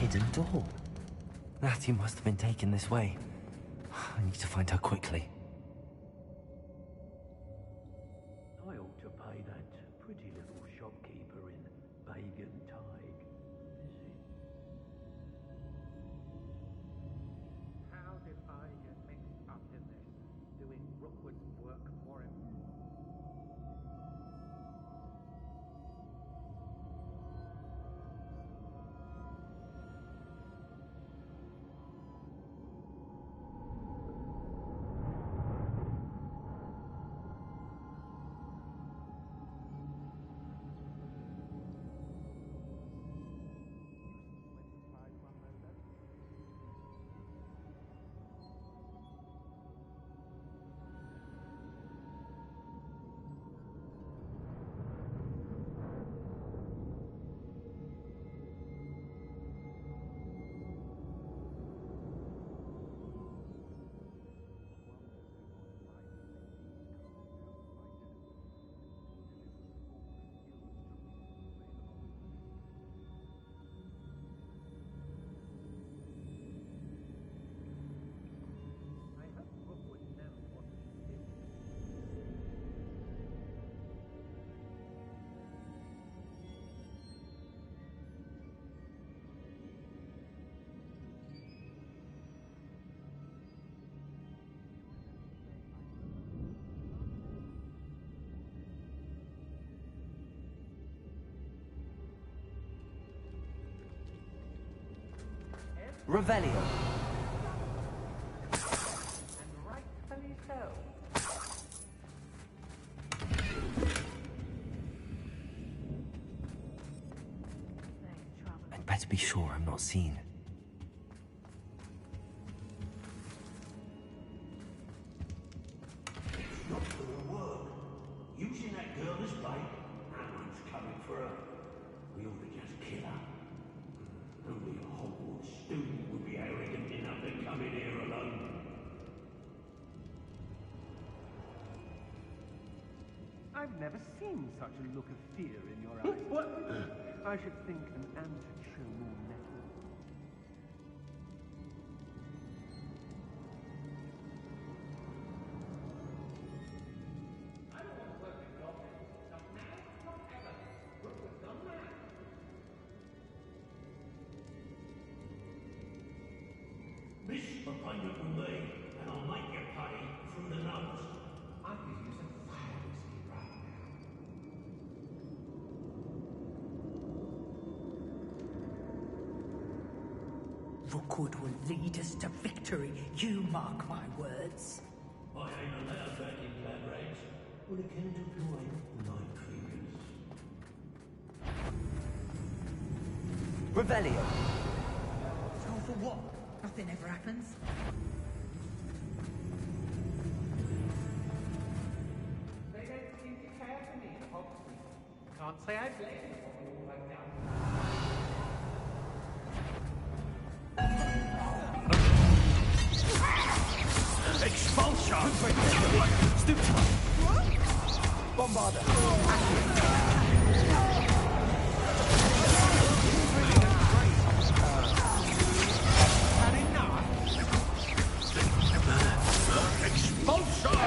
Hidden door. Natty must have been taken this way. I need to find her quickly. I ought to pay that pretty little shopkeeper in Bagan Tig a visit. How did I get mixed up in this, doing Rookwood's work for him? Revelio. And rightfully so. I'd better be sure I'm not seen. Not gonna work. Using that girl as bait, no one's coming for her. We ought to just kill her. Only a Hogwarts student would be arrogant enough to come in here alone. I've never seen such a look of fear in your eyes. What? I should think an ant would show more mettle. I don't want to work with goblins. Not now, not ever. Rookwood's gone mad. Miss appointment with me, and I'll make you pay through the nose. I could use a fire whiskey right now. Rookwood will lead us to victory. You mark my words. I ain't allowed back in Black Rags. On account of my light fingers. Revelio. So for what? Nothing ever happens. They don't seem to care for me, Hogwarts. Can't say I blame them for all I've done. Expulsion! Stupid. Bombarder. Expulsion!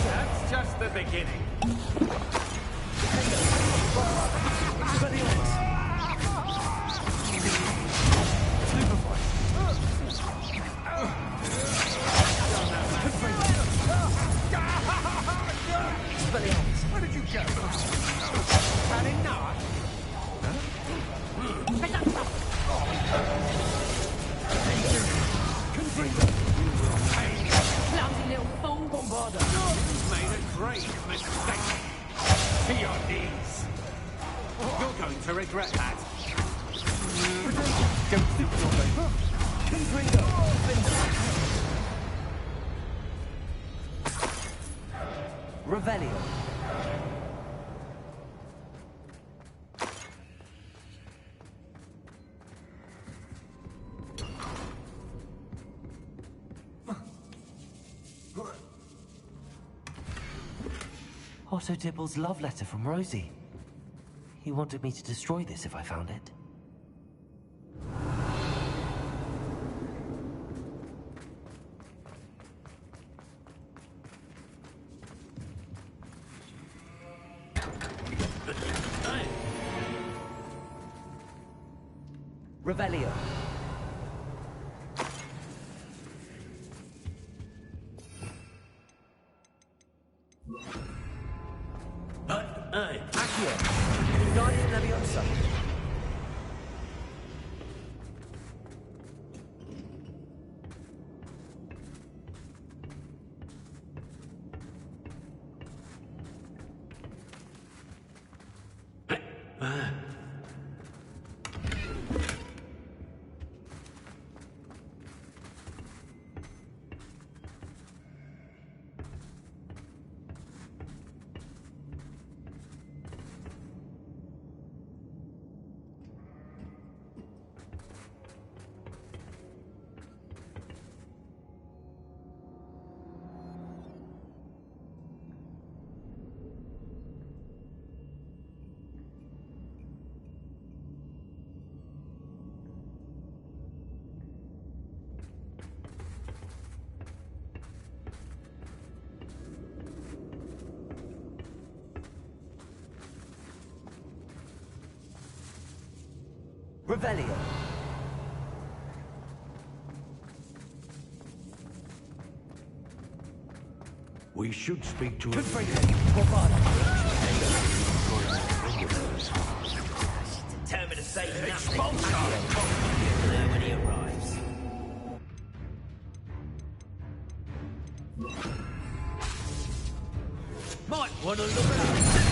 That's just the beginning. Where did you go? Had enough? Clumsy little fool. Bombarder. You've made a grave mistake. To your knees. You're going to regret that. Revelio. Otto Dibble's love letter from Rosie. He wanted me to destroy this if I found it. Revelio. Hey! Accio. Wingardium Leviosa. Revelio. We should speak to Determined to say nothing. There when he arrives. Might want to look at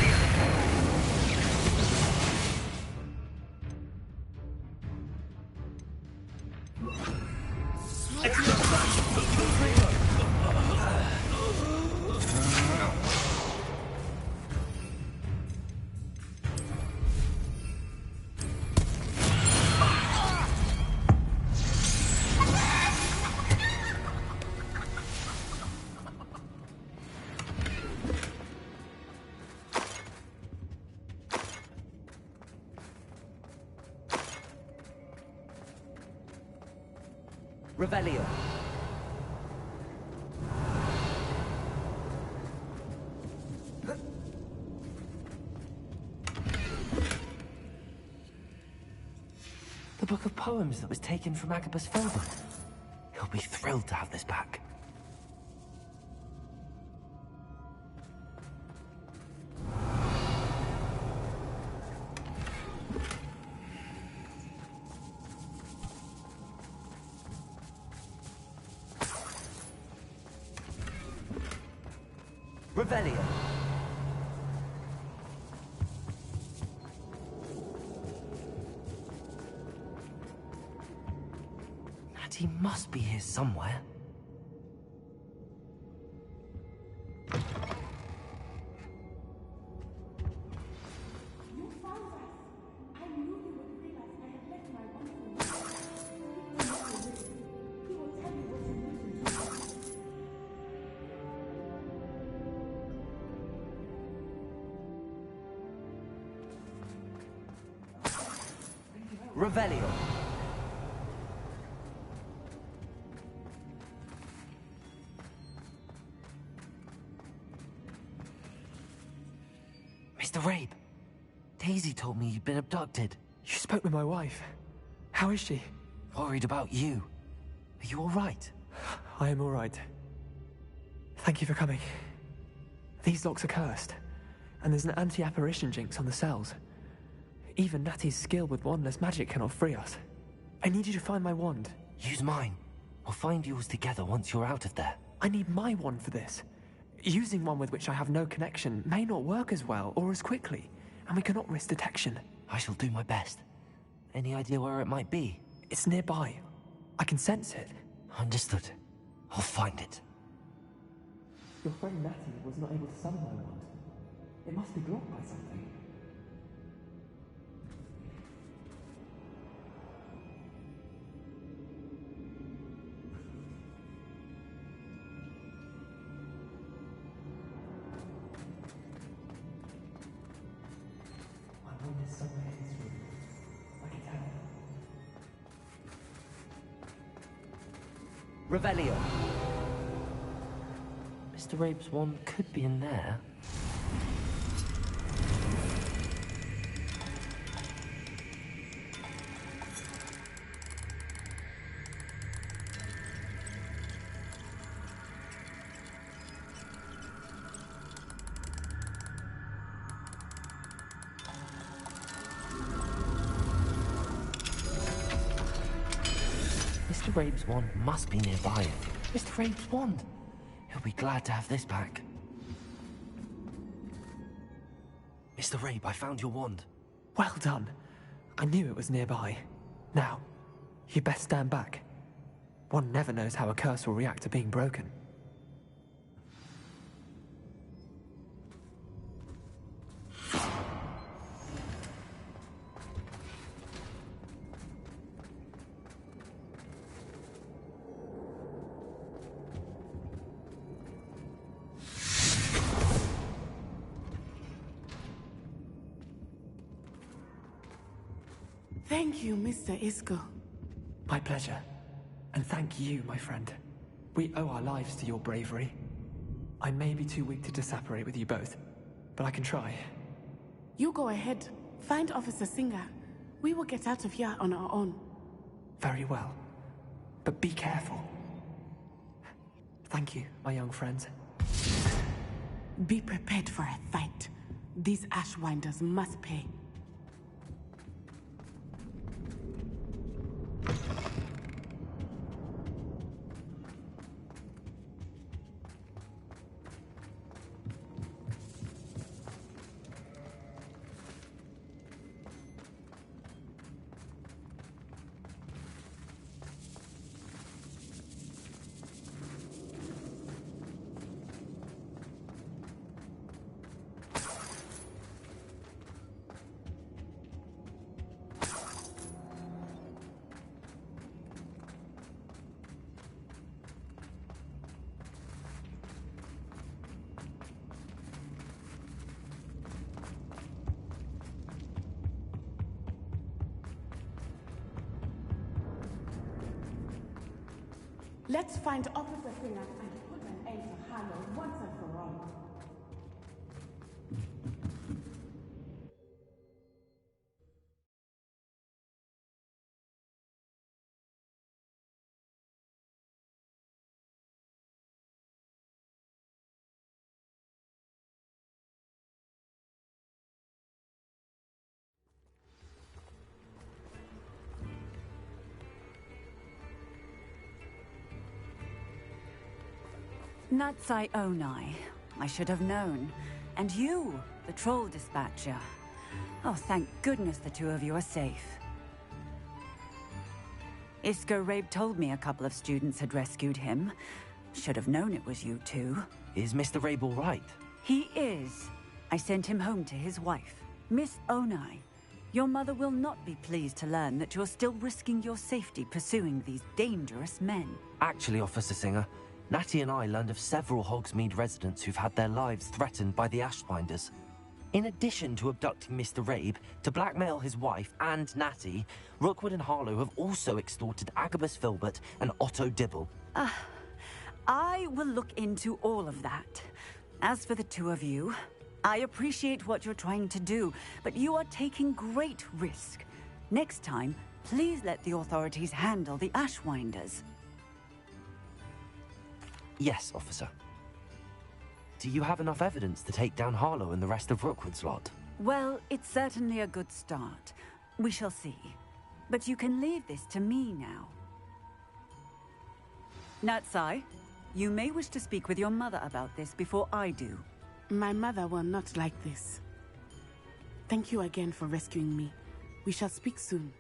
Revelio. The book of poems that was taken from Agabus Felder. He'll be thrilled to have this back. Revelio. Natty must be here somewhere. Revelio. Mr. Rabe, Daisy told me you'd been abducted. You spoke with my wife. How is she? Worried about you. Are you all right? I am all right. Thank you for coming. These locks are cursed, and there's an anti-apparition jinx on the cells. Even Natty's skill with wandless magic cannot free us. I need you to find my wand. Use mine. We'll find yours together once you're out of there. I need my wand for this. Using one with which I have no connection may not work as well or as quickly, and we cannot risk detection. I shall do my best. Any idea where it might be? It's nearby. I can sense it. Understood. I'll find it. Your friend Natty was not able to summon my wand. It must be blocked by something. Revelio. Mr. Rabe's wand could be in there. Mr. Rabe's wand must be nearby. Mr. Rabe's wand! He'll be glad to have this back. Mr. Rabe, I found your wand. Well done. I knew it was nearby. Now, you best stand back. One never knows how a curse will react to being broken. Thank you, Mr. Isco. My pleasure. And thank you, my friend. We owe our lives to your bravery. I may be too weak to disapparate with you both, but I can try. You go ahead. Find Officer Singer. We will get out of here on our own. Very well. But be careful. Thank you, my young friends. Be prepared for a fight. These Ashwinders must pay. Let's find Officer Singer and put an end to Harlow once and for all. Natsai Onai. I should have known. And you, the troll dispatcher. Oh, thank goodness the two of you are safe. Isco Rabe told me a couple of students had rescued him. Should have known it was you two. Is Mr. Rabe all right? He is. I sent him home to his wife. Miss Onai, your mother will not be pleased to learn that you're still risking your safety pursuing these dangerous men. Actually, Officer Singer, Natty and I learned of several Hogsmeade residents who've had their lives threatened by the Ashbinders. In addition to abducting Mr. Rabe, to blackmail his wife and Natty, Rookwood and Harlow have also extorted Agabus Filbert and Otto Dibble. I will look into all of that. As for the two of you, I appreciate what you're trying to do, but you are taking great risk. Next time, please let the authorities handle the Ashwinders. Yes, officer. Do you have enough evidence to take down Harlow and the rest of Rookwood's lot? Well, it's certainly a good start. We shall see. But you can leave this to me now. Natsai, you may wish to speak with your mother about this before I do. My mother will not like this. Thank you again for rescuing me. We shall speak soon.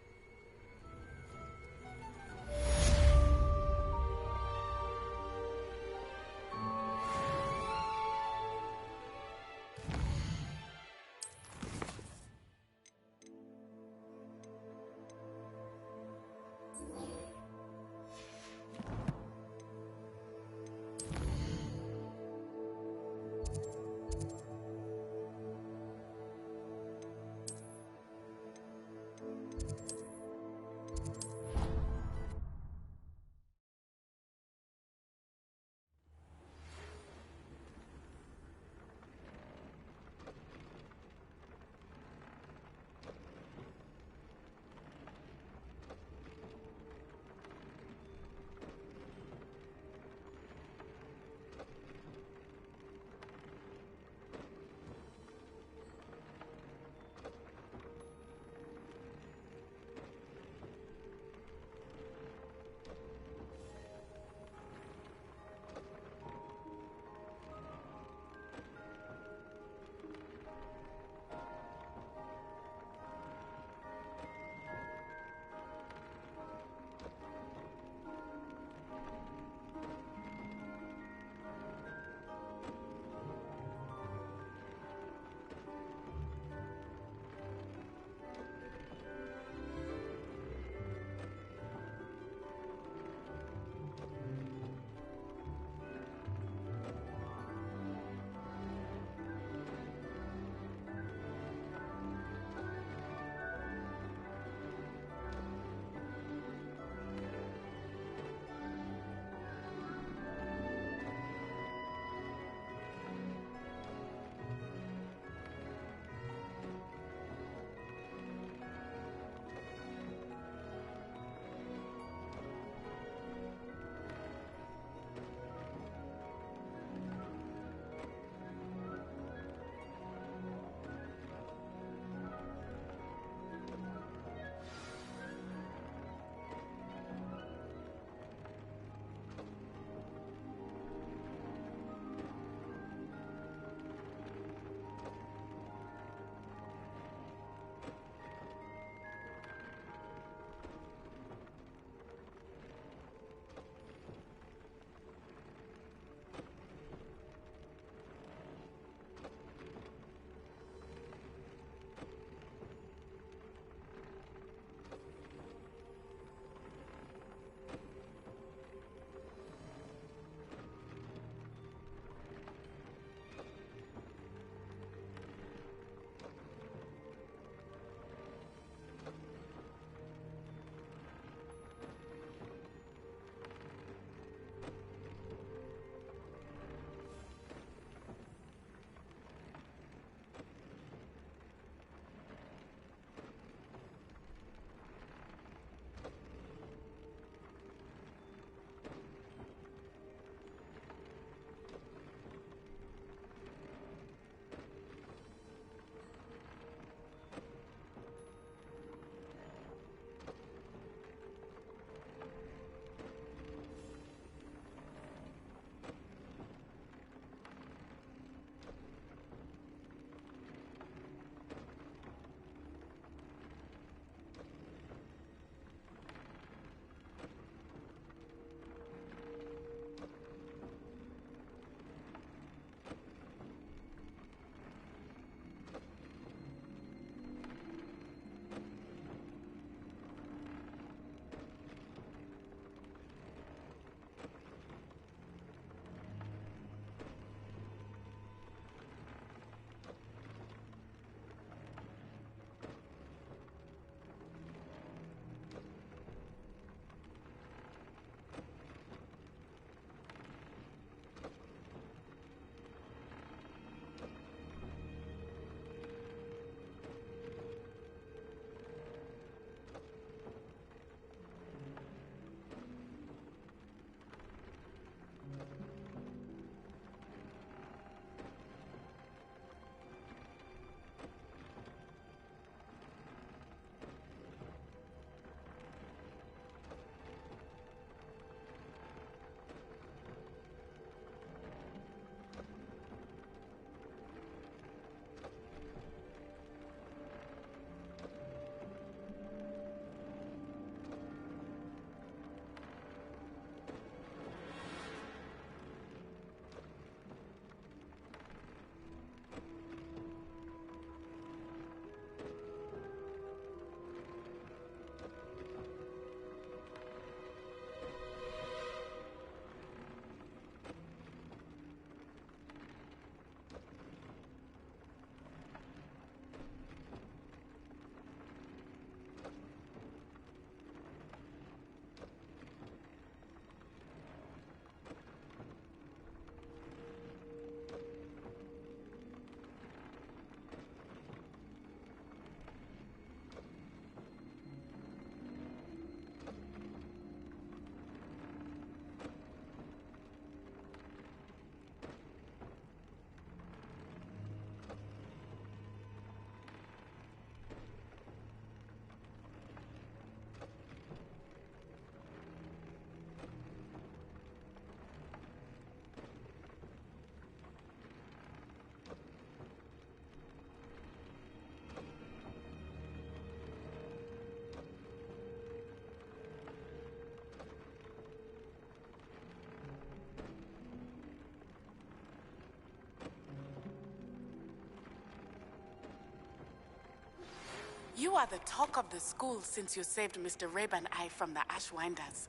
You are the talk of the school since you saved Mr. Rabe and I from the Ashwinders.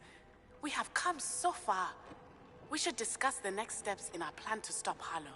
We have come so far. We should discuss the next steps in our plan to stop Harlow.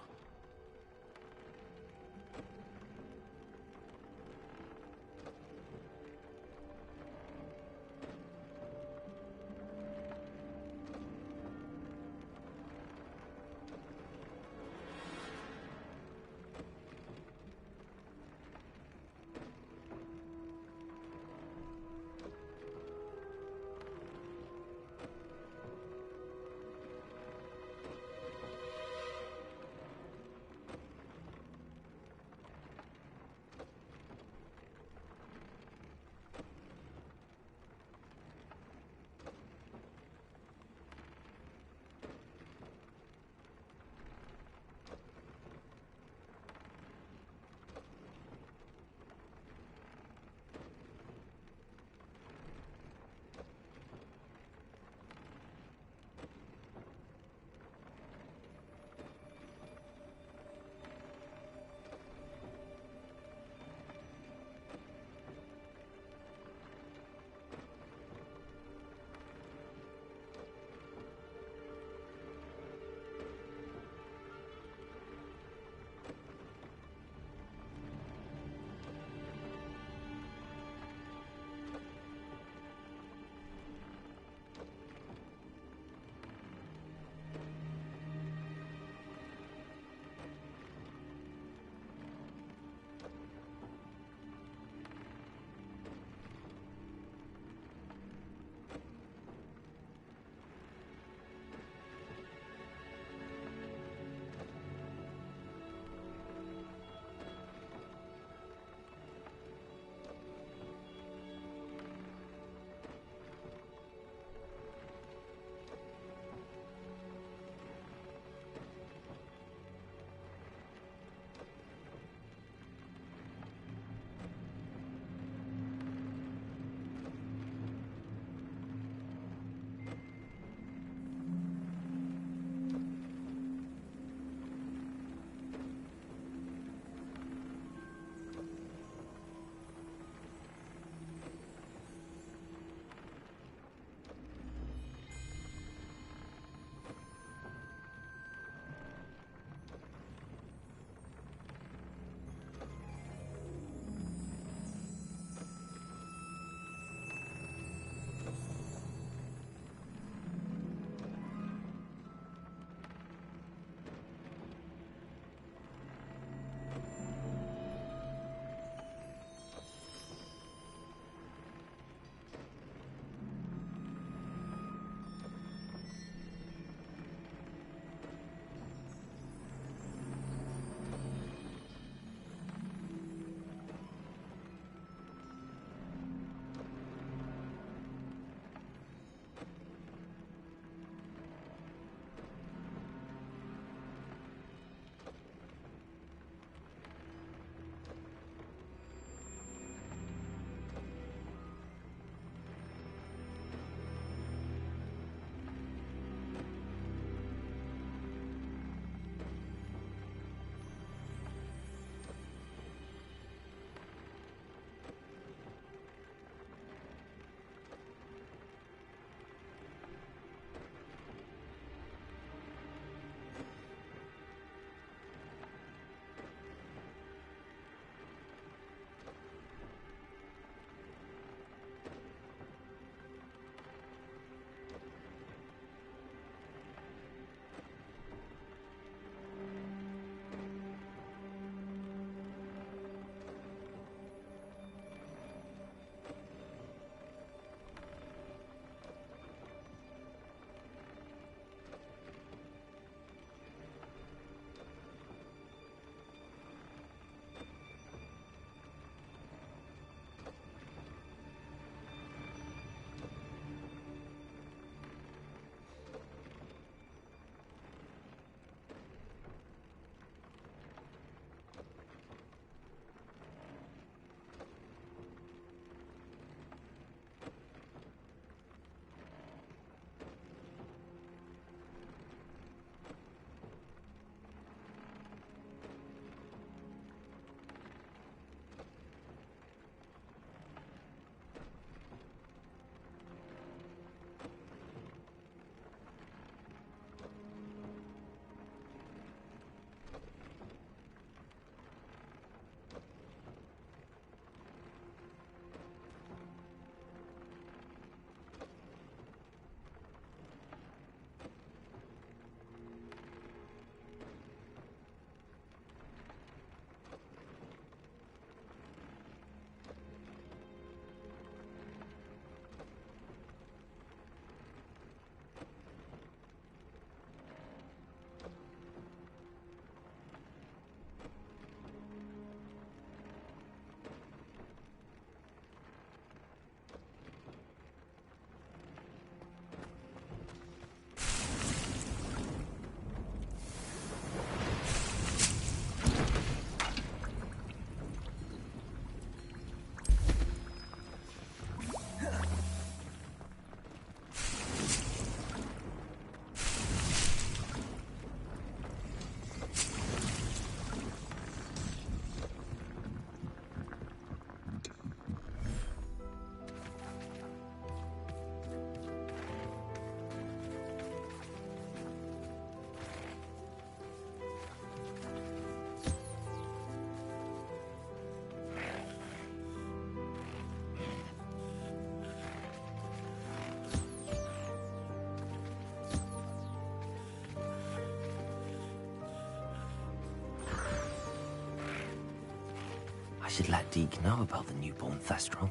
should let Deke know about the newborn Thestral.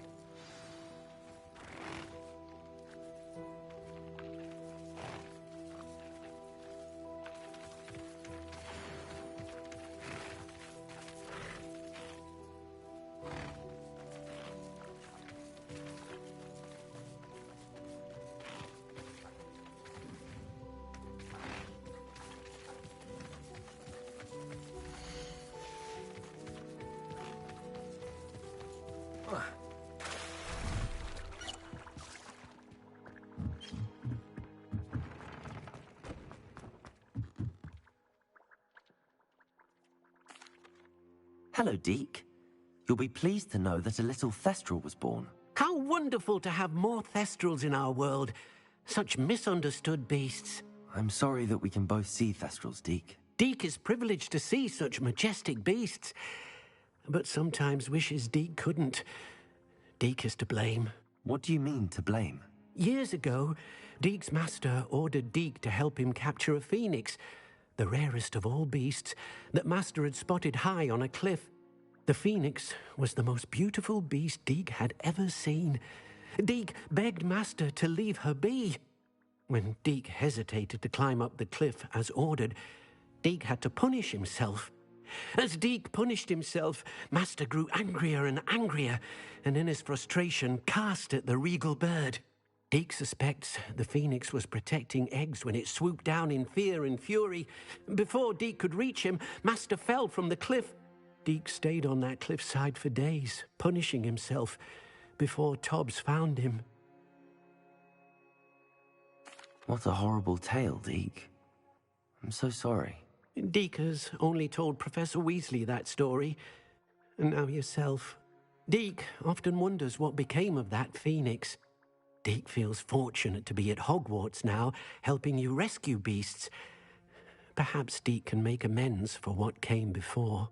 Hello, Deke. You'll be pleased to know that a little Thestral was born. How wonderful to have more Thestrals in our world. Such misunderstood beasts. I'm sorry that we can both see Thestrals, Deke. Deke is privileged to see such majestic beasts, but sometimes wishes Deke couldn't. Deke is to blame. What do you mean, to blame? Years ago, Deke's master ordered Deke to help him capture a phoenix, the rarest of all beasts, that Master had spotted high on a cliff. The phoenix was the most beautiful beast Deke had ever seen. Deke begged Master to leave her be. When Deke hesitated to climb up the cliff as ordered, Deke had to punish himself. As Deke punished himself, Master grew angrier and angrier, and in his frustration cast at the regal bird. Deke suspects the phoenix was protecting eggs when it swooped down in fear and fury. Before Deke could reach him, Master fell from the cliff. Deke stayed on that cliffside for days, punishing himself, before Tobbs found him. What a horrible tale, Deke. I'm so sorry. Deke has only told Professor Weasley that story, and now yourself. Deke often wonders what became of that phoenix. Deke feels fortunate to be at Hogwarts now, helping you rescue beasts. Perhaps Deke can make amends for what came before.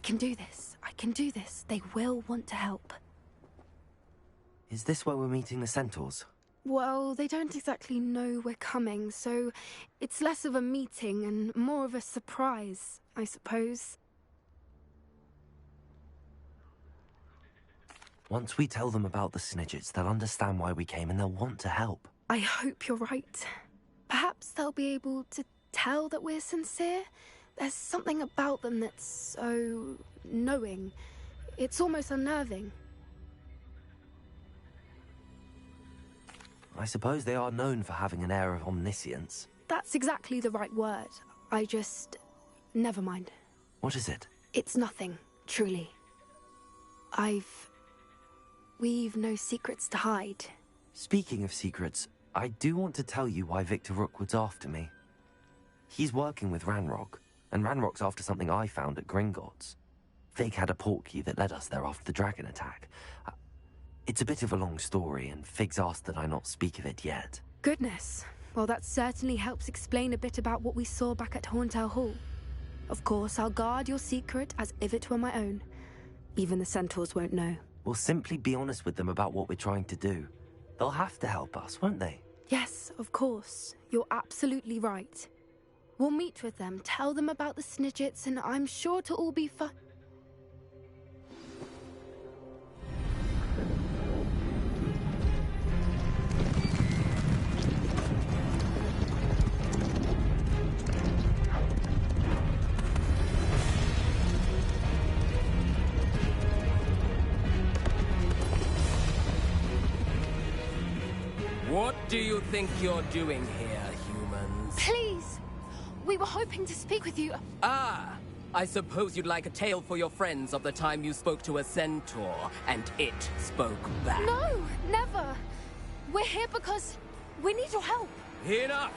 can do this. I can do this. They will want to help. Is this where we're meeting the centaurs? Well, they don't exactly know we're coming, so it's less of a meeting and more of a surprise, I suppose. Once we tell them about the Snidgets, they'll understand why we came and they'll want to help. I hope you're right. Perhaps they'll be able to tell that we're sincere. There's something about them that's so knowing. It's almost unnerving. I suppose they are known for having an air of omniscience. That's exactly the right word. I just... never mind. What is it? It's nothing, truly. We've no secrets to hide. Speaking of secrets, I do want to tell you why Victor Rookwood's after me. He's working with Ranrock, and Ranrock's after something I found at Gringotts. Fig had a portkey that led us there after the dragon attack. It's a bit of a long story, and Fig's asked that I not speak of it yet. Goodness. Well, that certainly helps explain a bit about what we saw back at Horntail Hall. Of course, I'll guard your secret as if it were my own. Even the centaurs won't know. We'll simply be honest with them about what we're trying to do. They'll have to help us, won't they? Yes, of course. You're absolutely right. We'll meet with them, tell them about the Snidgets, and I'm sure to all be fine. What do you think you're doing here, humans? Please! We were hoping to speak with you. Ah! I suppose you'd like a tale for your friends of the time you spoke to a centaur, and it spoke back. No! Never! We're here because we need your help. Enough!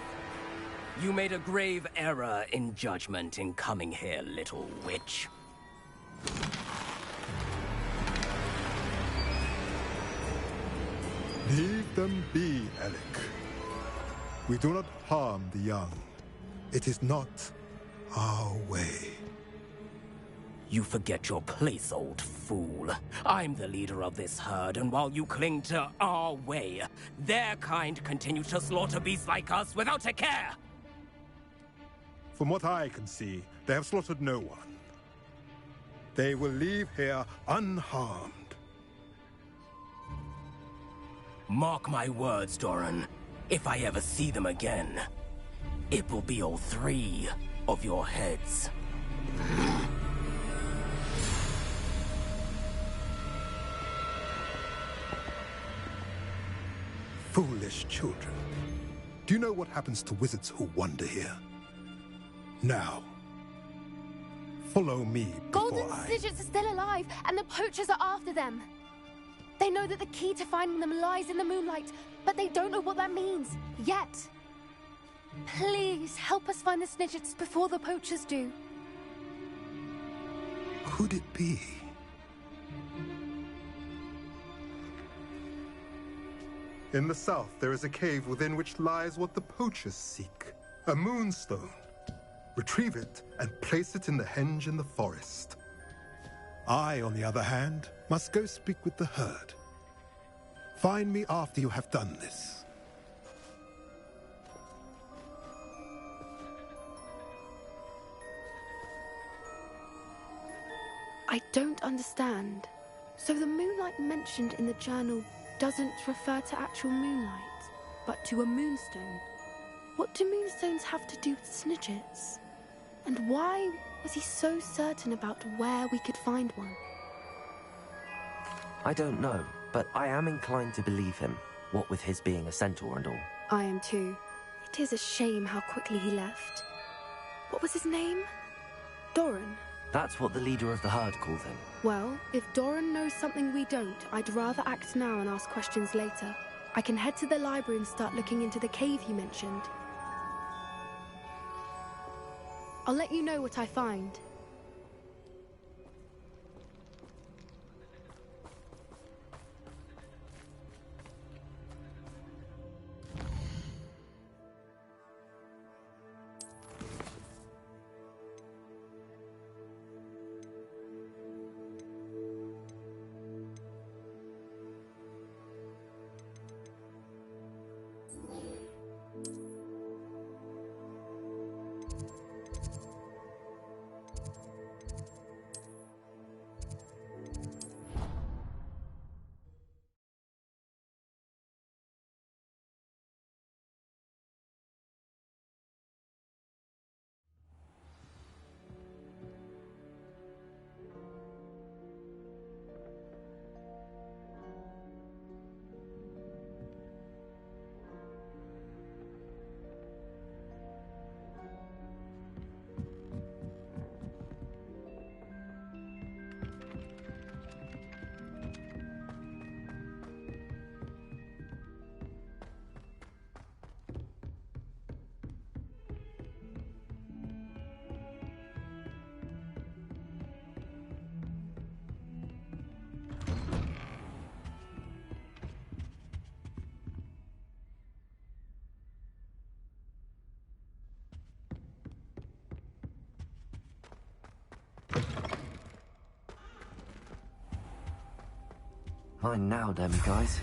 You made a grave error in judgment in coming here, little witch. Leave them be, Alec. We do not harm the young. It is not our way. You forget your place, old fool. I'm the leader of this herd, and while you cling to our way, their kind continue to slaughter beasts like us without a care! From what I can see, they have slaughtered no one. They will leave here unharmed. Mark my words, Doran. If I ever see them again, it will be all 3 of your heads. Foolish children. Do you know what happens to wizards who wander here? Now, follow me Golden before Snidgets are still alive, and the poachers are after them. They know that the key to finding them lies in the moonlight, but they don't know what that means, yet. Please, help us find the Snidgets before the poachers do. Could it be? In the south, there is a cave within which lies what the poachers seek. A moonstone. Retrieve it and place it in the henge in the forest. I, on the other hand, must go speak with the herd. Find me after you have done this. I don't understand. So the moonlight mentioned in the journal doesn't refer to actual moonlight, but to a moonstone. What do moonstones have to do with Snidgets? And why was he so certain about where we could find one? I don't know, but I am inclined to believe him, what with his being a centaur and all. I am too. It is a shame how quickly he left. What was his name? Doran. That's what the leader of the herd called him. Well, if Doran knows something we don't, I'd rather act now and ask questions later. I can head to the library and start looking into the cave you mentioned. I'll let you know what I find. Mine now, damn you guys.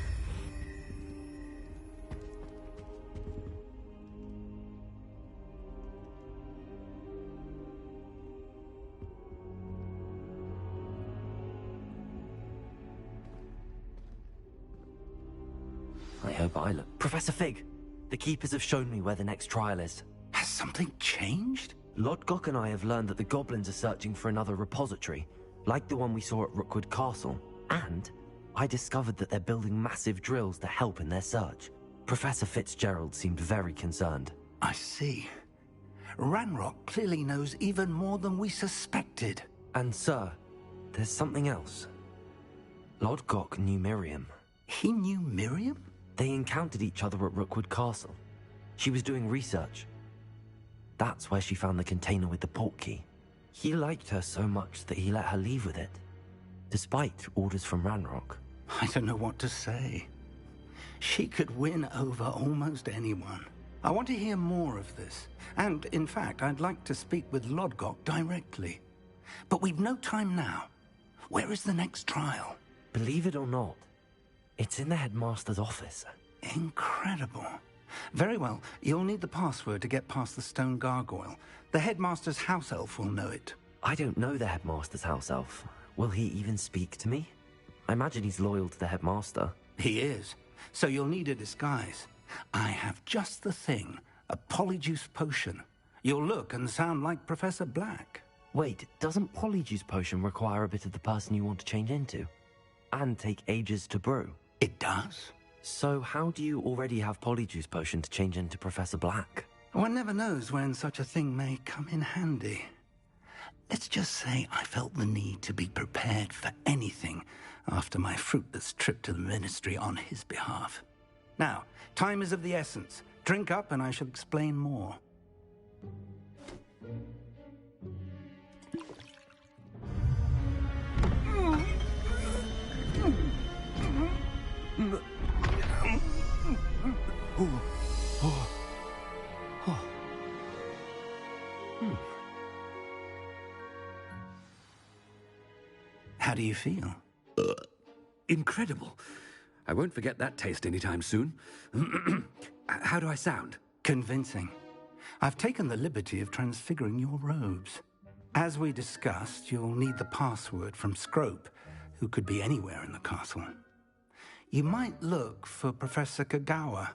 I hope I look... Professor Fig! The Keepers have shown me where the next trial is. Has something changed? Lodgok and I have learned that the goblins are searching for another repository, like the one we saw at Rookwood Castle. And I discovered that they're building massive drills to help in their search. Professor Fitzgerald seemed very concerned. I see. Ranrock clearly knows even more than we suspected. And sir, there's something else. Lodgok knew Miriam. He knew Miriam? They encountered each other at Rookwood Castle. She was doing research. That's where she found the container with the portkey. He liked her so much that he let her leave with it, despite orders from Ranrock. I don't know what to say. She could win over almost anyone. I want to hear more of this. And, in fact, I'd like to speak with Lodgok directly. But we've no time now. Where is the next trial? Believe it or not, it's in the headmaster's office. Incredible. Very well. You'll need the password to get past the stone gargoyle. The headmaster's house elf will know it. I don't know the headmaster's house elf. Will he even speak to me? I imagine he's loyal to the headmaster. He is. So you'll need a disguise. I have just the thing. A polyjuice potion. You'll look and sound like Professor Black. Wait, doesn't polyjuice potion require a bit of the person you want to change into? And take ages to brew? It does. So how do you already have polyjuice potion to change into Professor Black? One never knows when such a thing may come in handy. Let's just say I felt the need to be prepared for anything after my fruitless trip to the Ministry on his behalf. Now, time is of the essence. Drink up and I shall explain more. How do you feel? Incredible. I won't forget that taste anytime soon. How do I sound? Convincing. I've taken the liberty of transfiguring your robes. As we discussed, you'll need the password from Scrope, who could be anywhere in the castle. You might look for Professor Kagawa.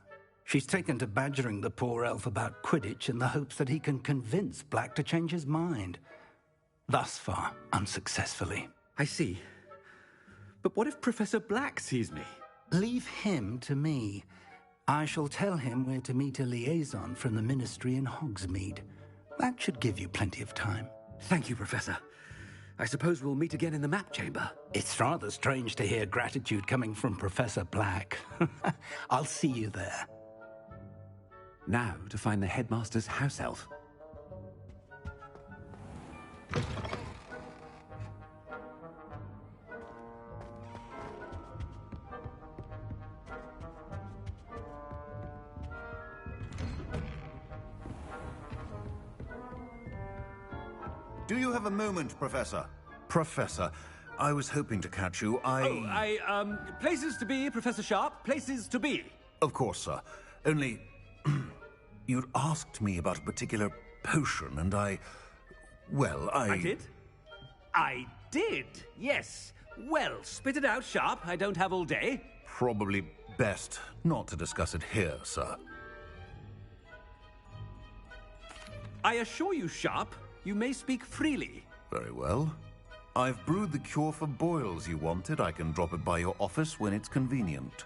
She's taken to badgering the poor elf about Quidditch in the hopes that he can convince Black to change his mind. Thus far, unsuccessfully. I see. But what if Professor Black sees me? Leave him to me. I shall tell him where to meet a liaison from the Ministry in Hogsmeade. That should give you plenty of time. Thank you, Professor. I suppose we'll meet again in the map chamber. It's rather strange to hear gratitude coming from Professor Black. I'll see you there. Now to find the headmaster's house elf. Do you have a moment, Professor? Professor, I was hoping to catch you. Places to be, Professor Sharp. Places to be. Of course, sir. Only... you'd asked me about a particular potion, and I did? I did, yes. Well, spit it out, Sharp. I don't have all day. Probably best not to discuss it here, sir. I assure you, Sharp, you may speak freely. Very well. I've brewed the cure for boils you wanted. I can drop it by your office when it's convenient.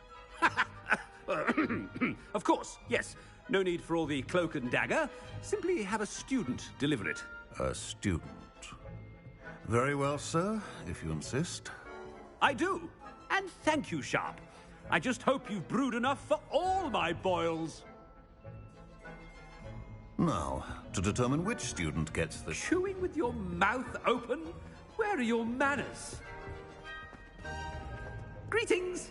Of course, yes. No need for all the cloak and dagger. Simply have a student deliver it. A student. Very well, sir, if you insist. I do. And thank you, Sharp. I just hope you've brewed enough for all my boils. Now, to determine which student gets the... Chewing with your mouth open? Where are your manners? Greetings!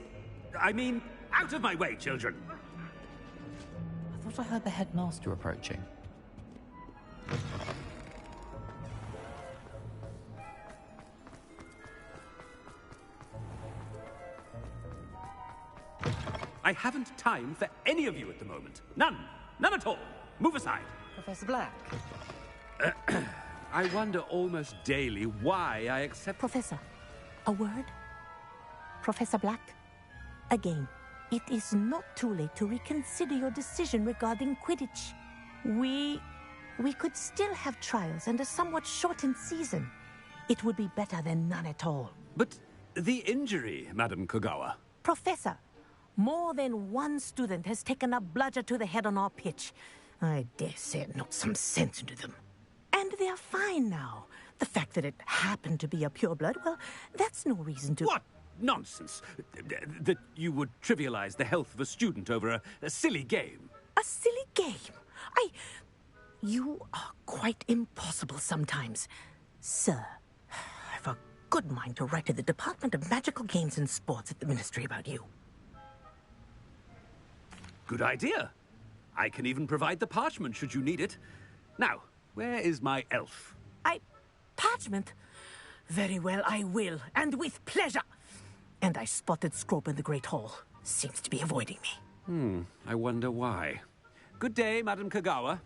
I mean, out of my way, children. I thought I heard the headmaster approaching. I haven't time for any of you at the moment. None. None at all. Move aside. Professor Black. I wonder almost daily why I accept... Professor, a word? Professor Black? Again, it is not too late to reconsider your decision regarding Quidditch. We could still have trials and a somewhat shortened season. It would be better than none at all. But the injury, Madam Kogawa... Professor, more than one student has taken a bludger to the head on our pitch. I dare say it knocked some sense into them. And they are fine now. The fact that it happened to be a pureblood, well, that's no reason to... What nonsense! That you would trivialize the health of a student over a silly game. A silly game? You are quite impossible sometimes. Sir, I've a good mind to write to the Department of Magical Games and Sports at the Ministry about you. Good idea. I can even provide the parchment should you need it. Now, where is my elf? Parchment? Very well, I will, and with pleasure. And I spotted Scrope in the Great Hall. Seems to be avoiding me. I wonder why. Good day, Madam Kogawa.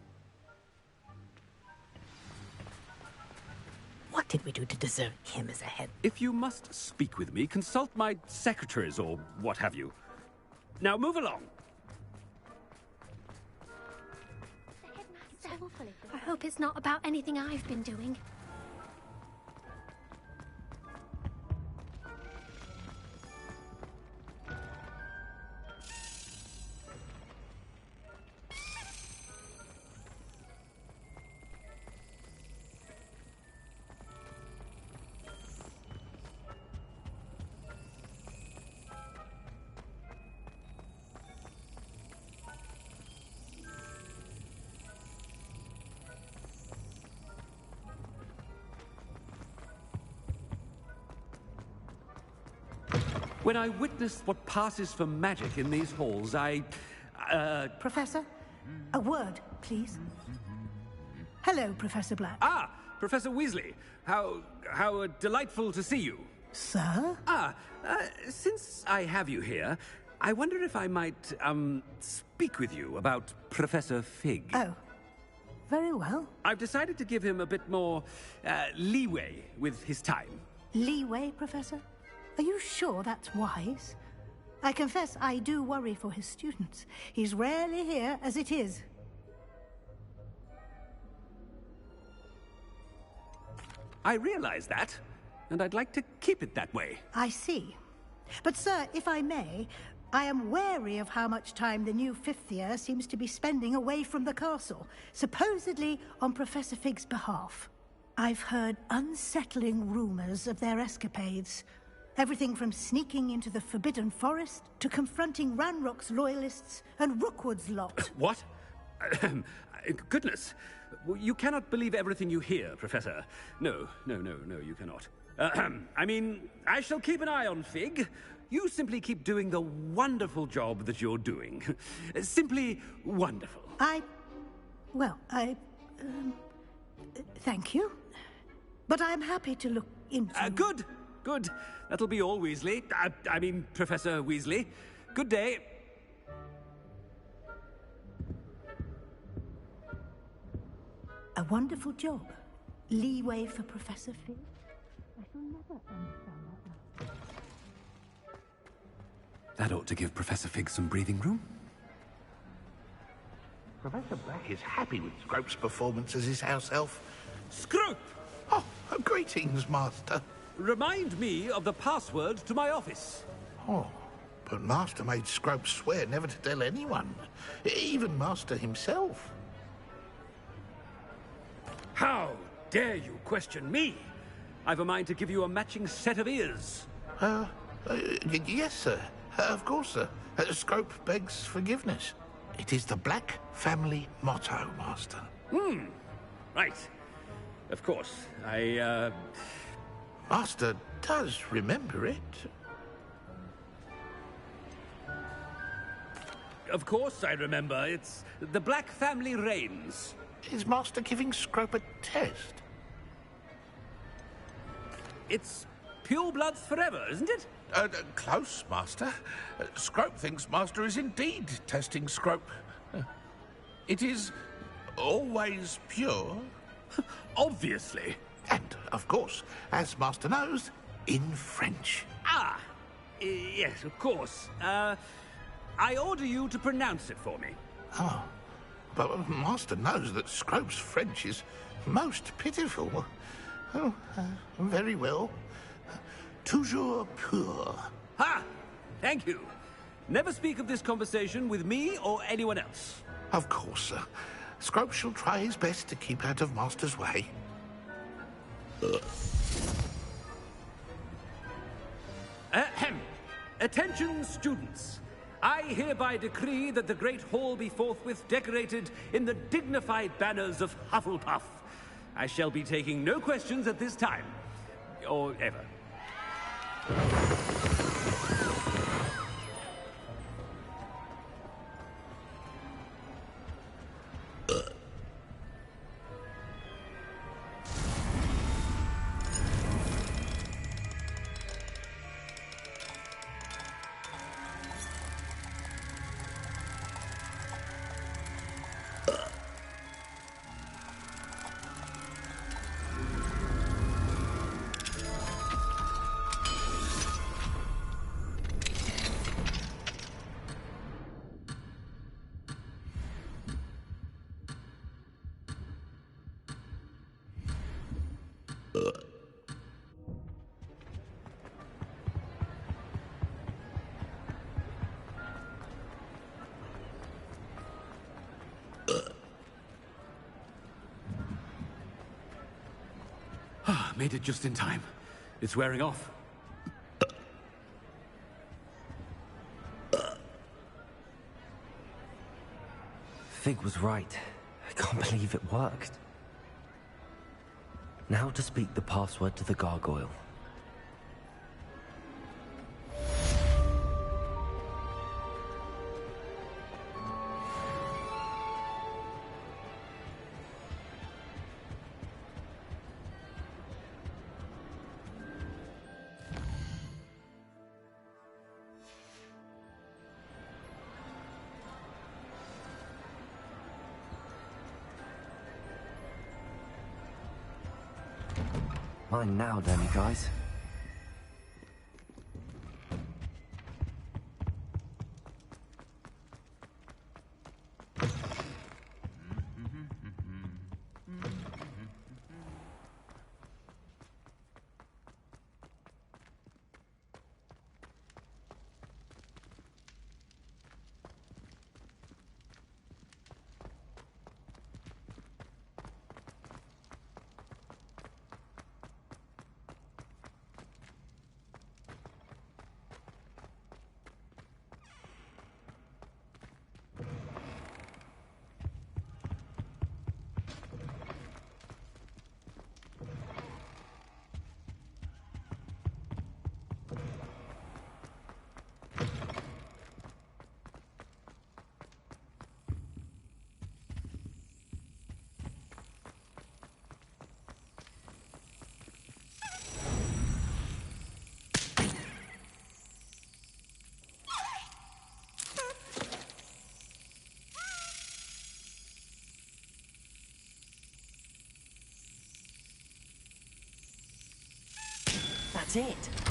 What did we do to deserve him as a head? If you must speak with me, consult my secretaries or what have you. Now move along. I hope it's not about anything I've been doing. When I witness what passes for magic in these halls, Professor, a word, please. Hello, Professor Black. Ah, Professor Weasley. How delightful to see you. Sir? Since I have you here, I wonder if I might, speak with you about Professor Fig. Oh, very well. I've decided to give him a bit more, leeway with his time. Leeway, Professor? Are you sure that's wise? I confess I do worry for his students. He's rarely here as it is. I realize that, and I'd like to keep it that way. I see. But, sir, if I may, I am wary of how much time the new fifth year seems to be spending away from the castle, supposedly on Professor Fig's behalf. I've heard unsettling rumors of their escapades. Everything from sneaking into the Forbidden Forest to confronting Ranrock's loyalists and Rookwood's lot. What? Goodness. You cannot believe everything you hear, Professor. No, you cannot. I mean, I shall keep an eye on Fig. You simply keep doing the wonderful job that you're doing. Simply wonderful. Thank you. But I'm happy to look into... Good. That'll be all, Weasley. I mean, Professor Weasley. Good day. A wonderful job. Leeway for Professor Fig. I shall never understand that. That ought to give Professor Fig some breathing room. Professor Black is happy with Scrope's performance as his house elf. Scrope! Oh, greetings, Master. Remind me of the password to my office. Oh, but Master made Scrope swear never to tell anyone, even Master himself. How dare you question me? I've a mind to give you a matching set of ears. Yes, sir. Of course, sir. Scrope begs forgiveness. It is the Black family motto, Master. Right. Of course. Master does remember it. Of course I remember. It's the Black family reigns. Is Master giving Scrope a test? It's pure bloods forever, isn't it? Close, Master. Scrope thinks Master is indeed testing Scrope. It is always pure. Obviously. And, of course, as Master knows, in French. Ah, yes, of course. I order you to pronounce it for me. Oh, but Master knows that Scrope's French is most pitiful. Oh, very well. Toujours pur. Ha! Thank you. Never speak of this conversation with me or anyone else. Of course, sir. Scrope shall try his best to keep out of Master's way. Ahem. Attention, students. I hereby decree that the Great Hall be forthwith decorated in the dignified banners of Hufflepuff. I shall be taking no questions at this time. Or ever. Made it just in time. It's wearing off. Fig was right. I can't believe it worked. Now to speak the password to the gargoyle. Mine now, don't you guys? That's it.